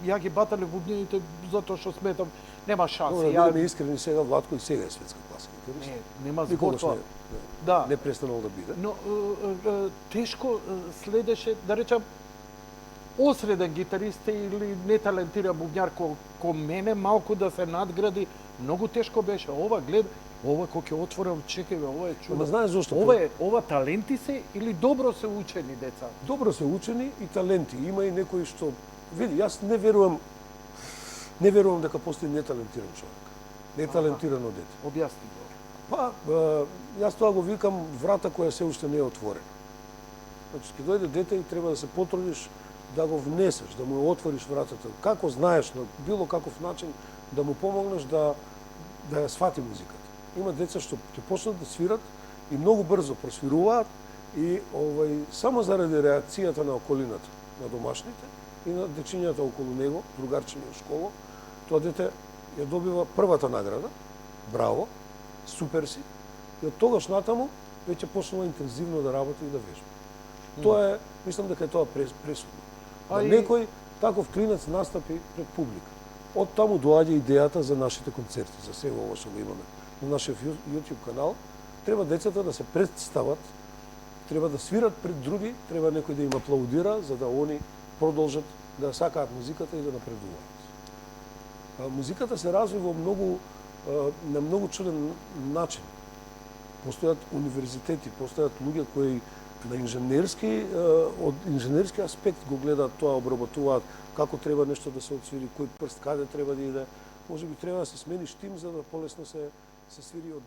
Ја ги батале бубњените затоа што сметам нема шанси. Добро, да бидеме искрени, сега Владко и сега е светска класа. Не, нема Никогаш збор тоа. не, Да. не престанал да биде. Но тешко следеше, да речам, осреден гитарист или неталентиран бубњар ко мене, малку да се надгради, многу тешко беше. Ова глед, ова кој ќе отворам, чекај бе, ова е чудо. Ама знаеш зошто? Ова таленти се или добро се учени деца? Добро се учени и таленти. Има и некои што види, јас не верувам дека постои неталентиран човек. Неталентирано дете. Објасни го. Па, јас тоа го викам врата која се уште не е отворена. Значи, ќе дојде дете и треба да се потрудиш да го внесеш, да му отвориш вратата. Како знаеш, на било каков начин, да му помогнеш да ја свати музиката. Има деца што ќе почнат да свират и многу брзо просвируваат и само заради реакцијата на околината, на домашните и на дечињата околу него, другарчиња во школа, тоа дете ја добива првата награда, браво, супер си, и од тогаш натаму веќе почнува интензивно да работи и да вежба. Тоа е, мислам дека е тоа пресудно. Да некој таков клинец настапи пред публика. Од таму доаѓа идејата за нашите концерти, за сега ова што го имаме на нашиот YouTube канал. Треба децата да се представат, треба да свират пред други, треба некој да им аплаудира, за да они продолжат да сакаат музиката и да напредуваат. Музиката се развива на многу чуден начин. Постојат универзитети, постојат луѓе кои на од инженерски аспект го гледаат тоа, обработуваат како треба нешто да се отсвири, кој прст каде треба да иде. Може би треба да се смени штим за да полесно се свири од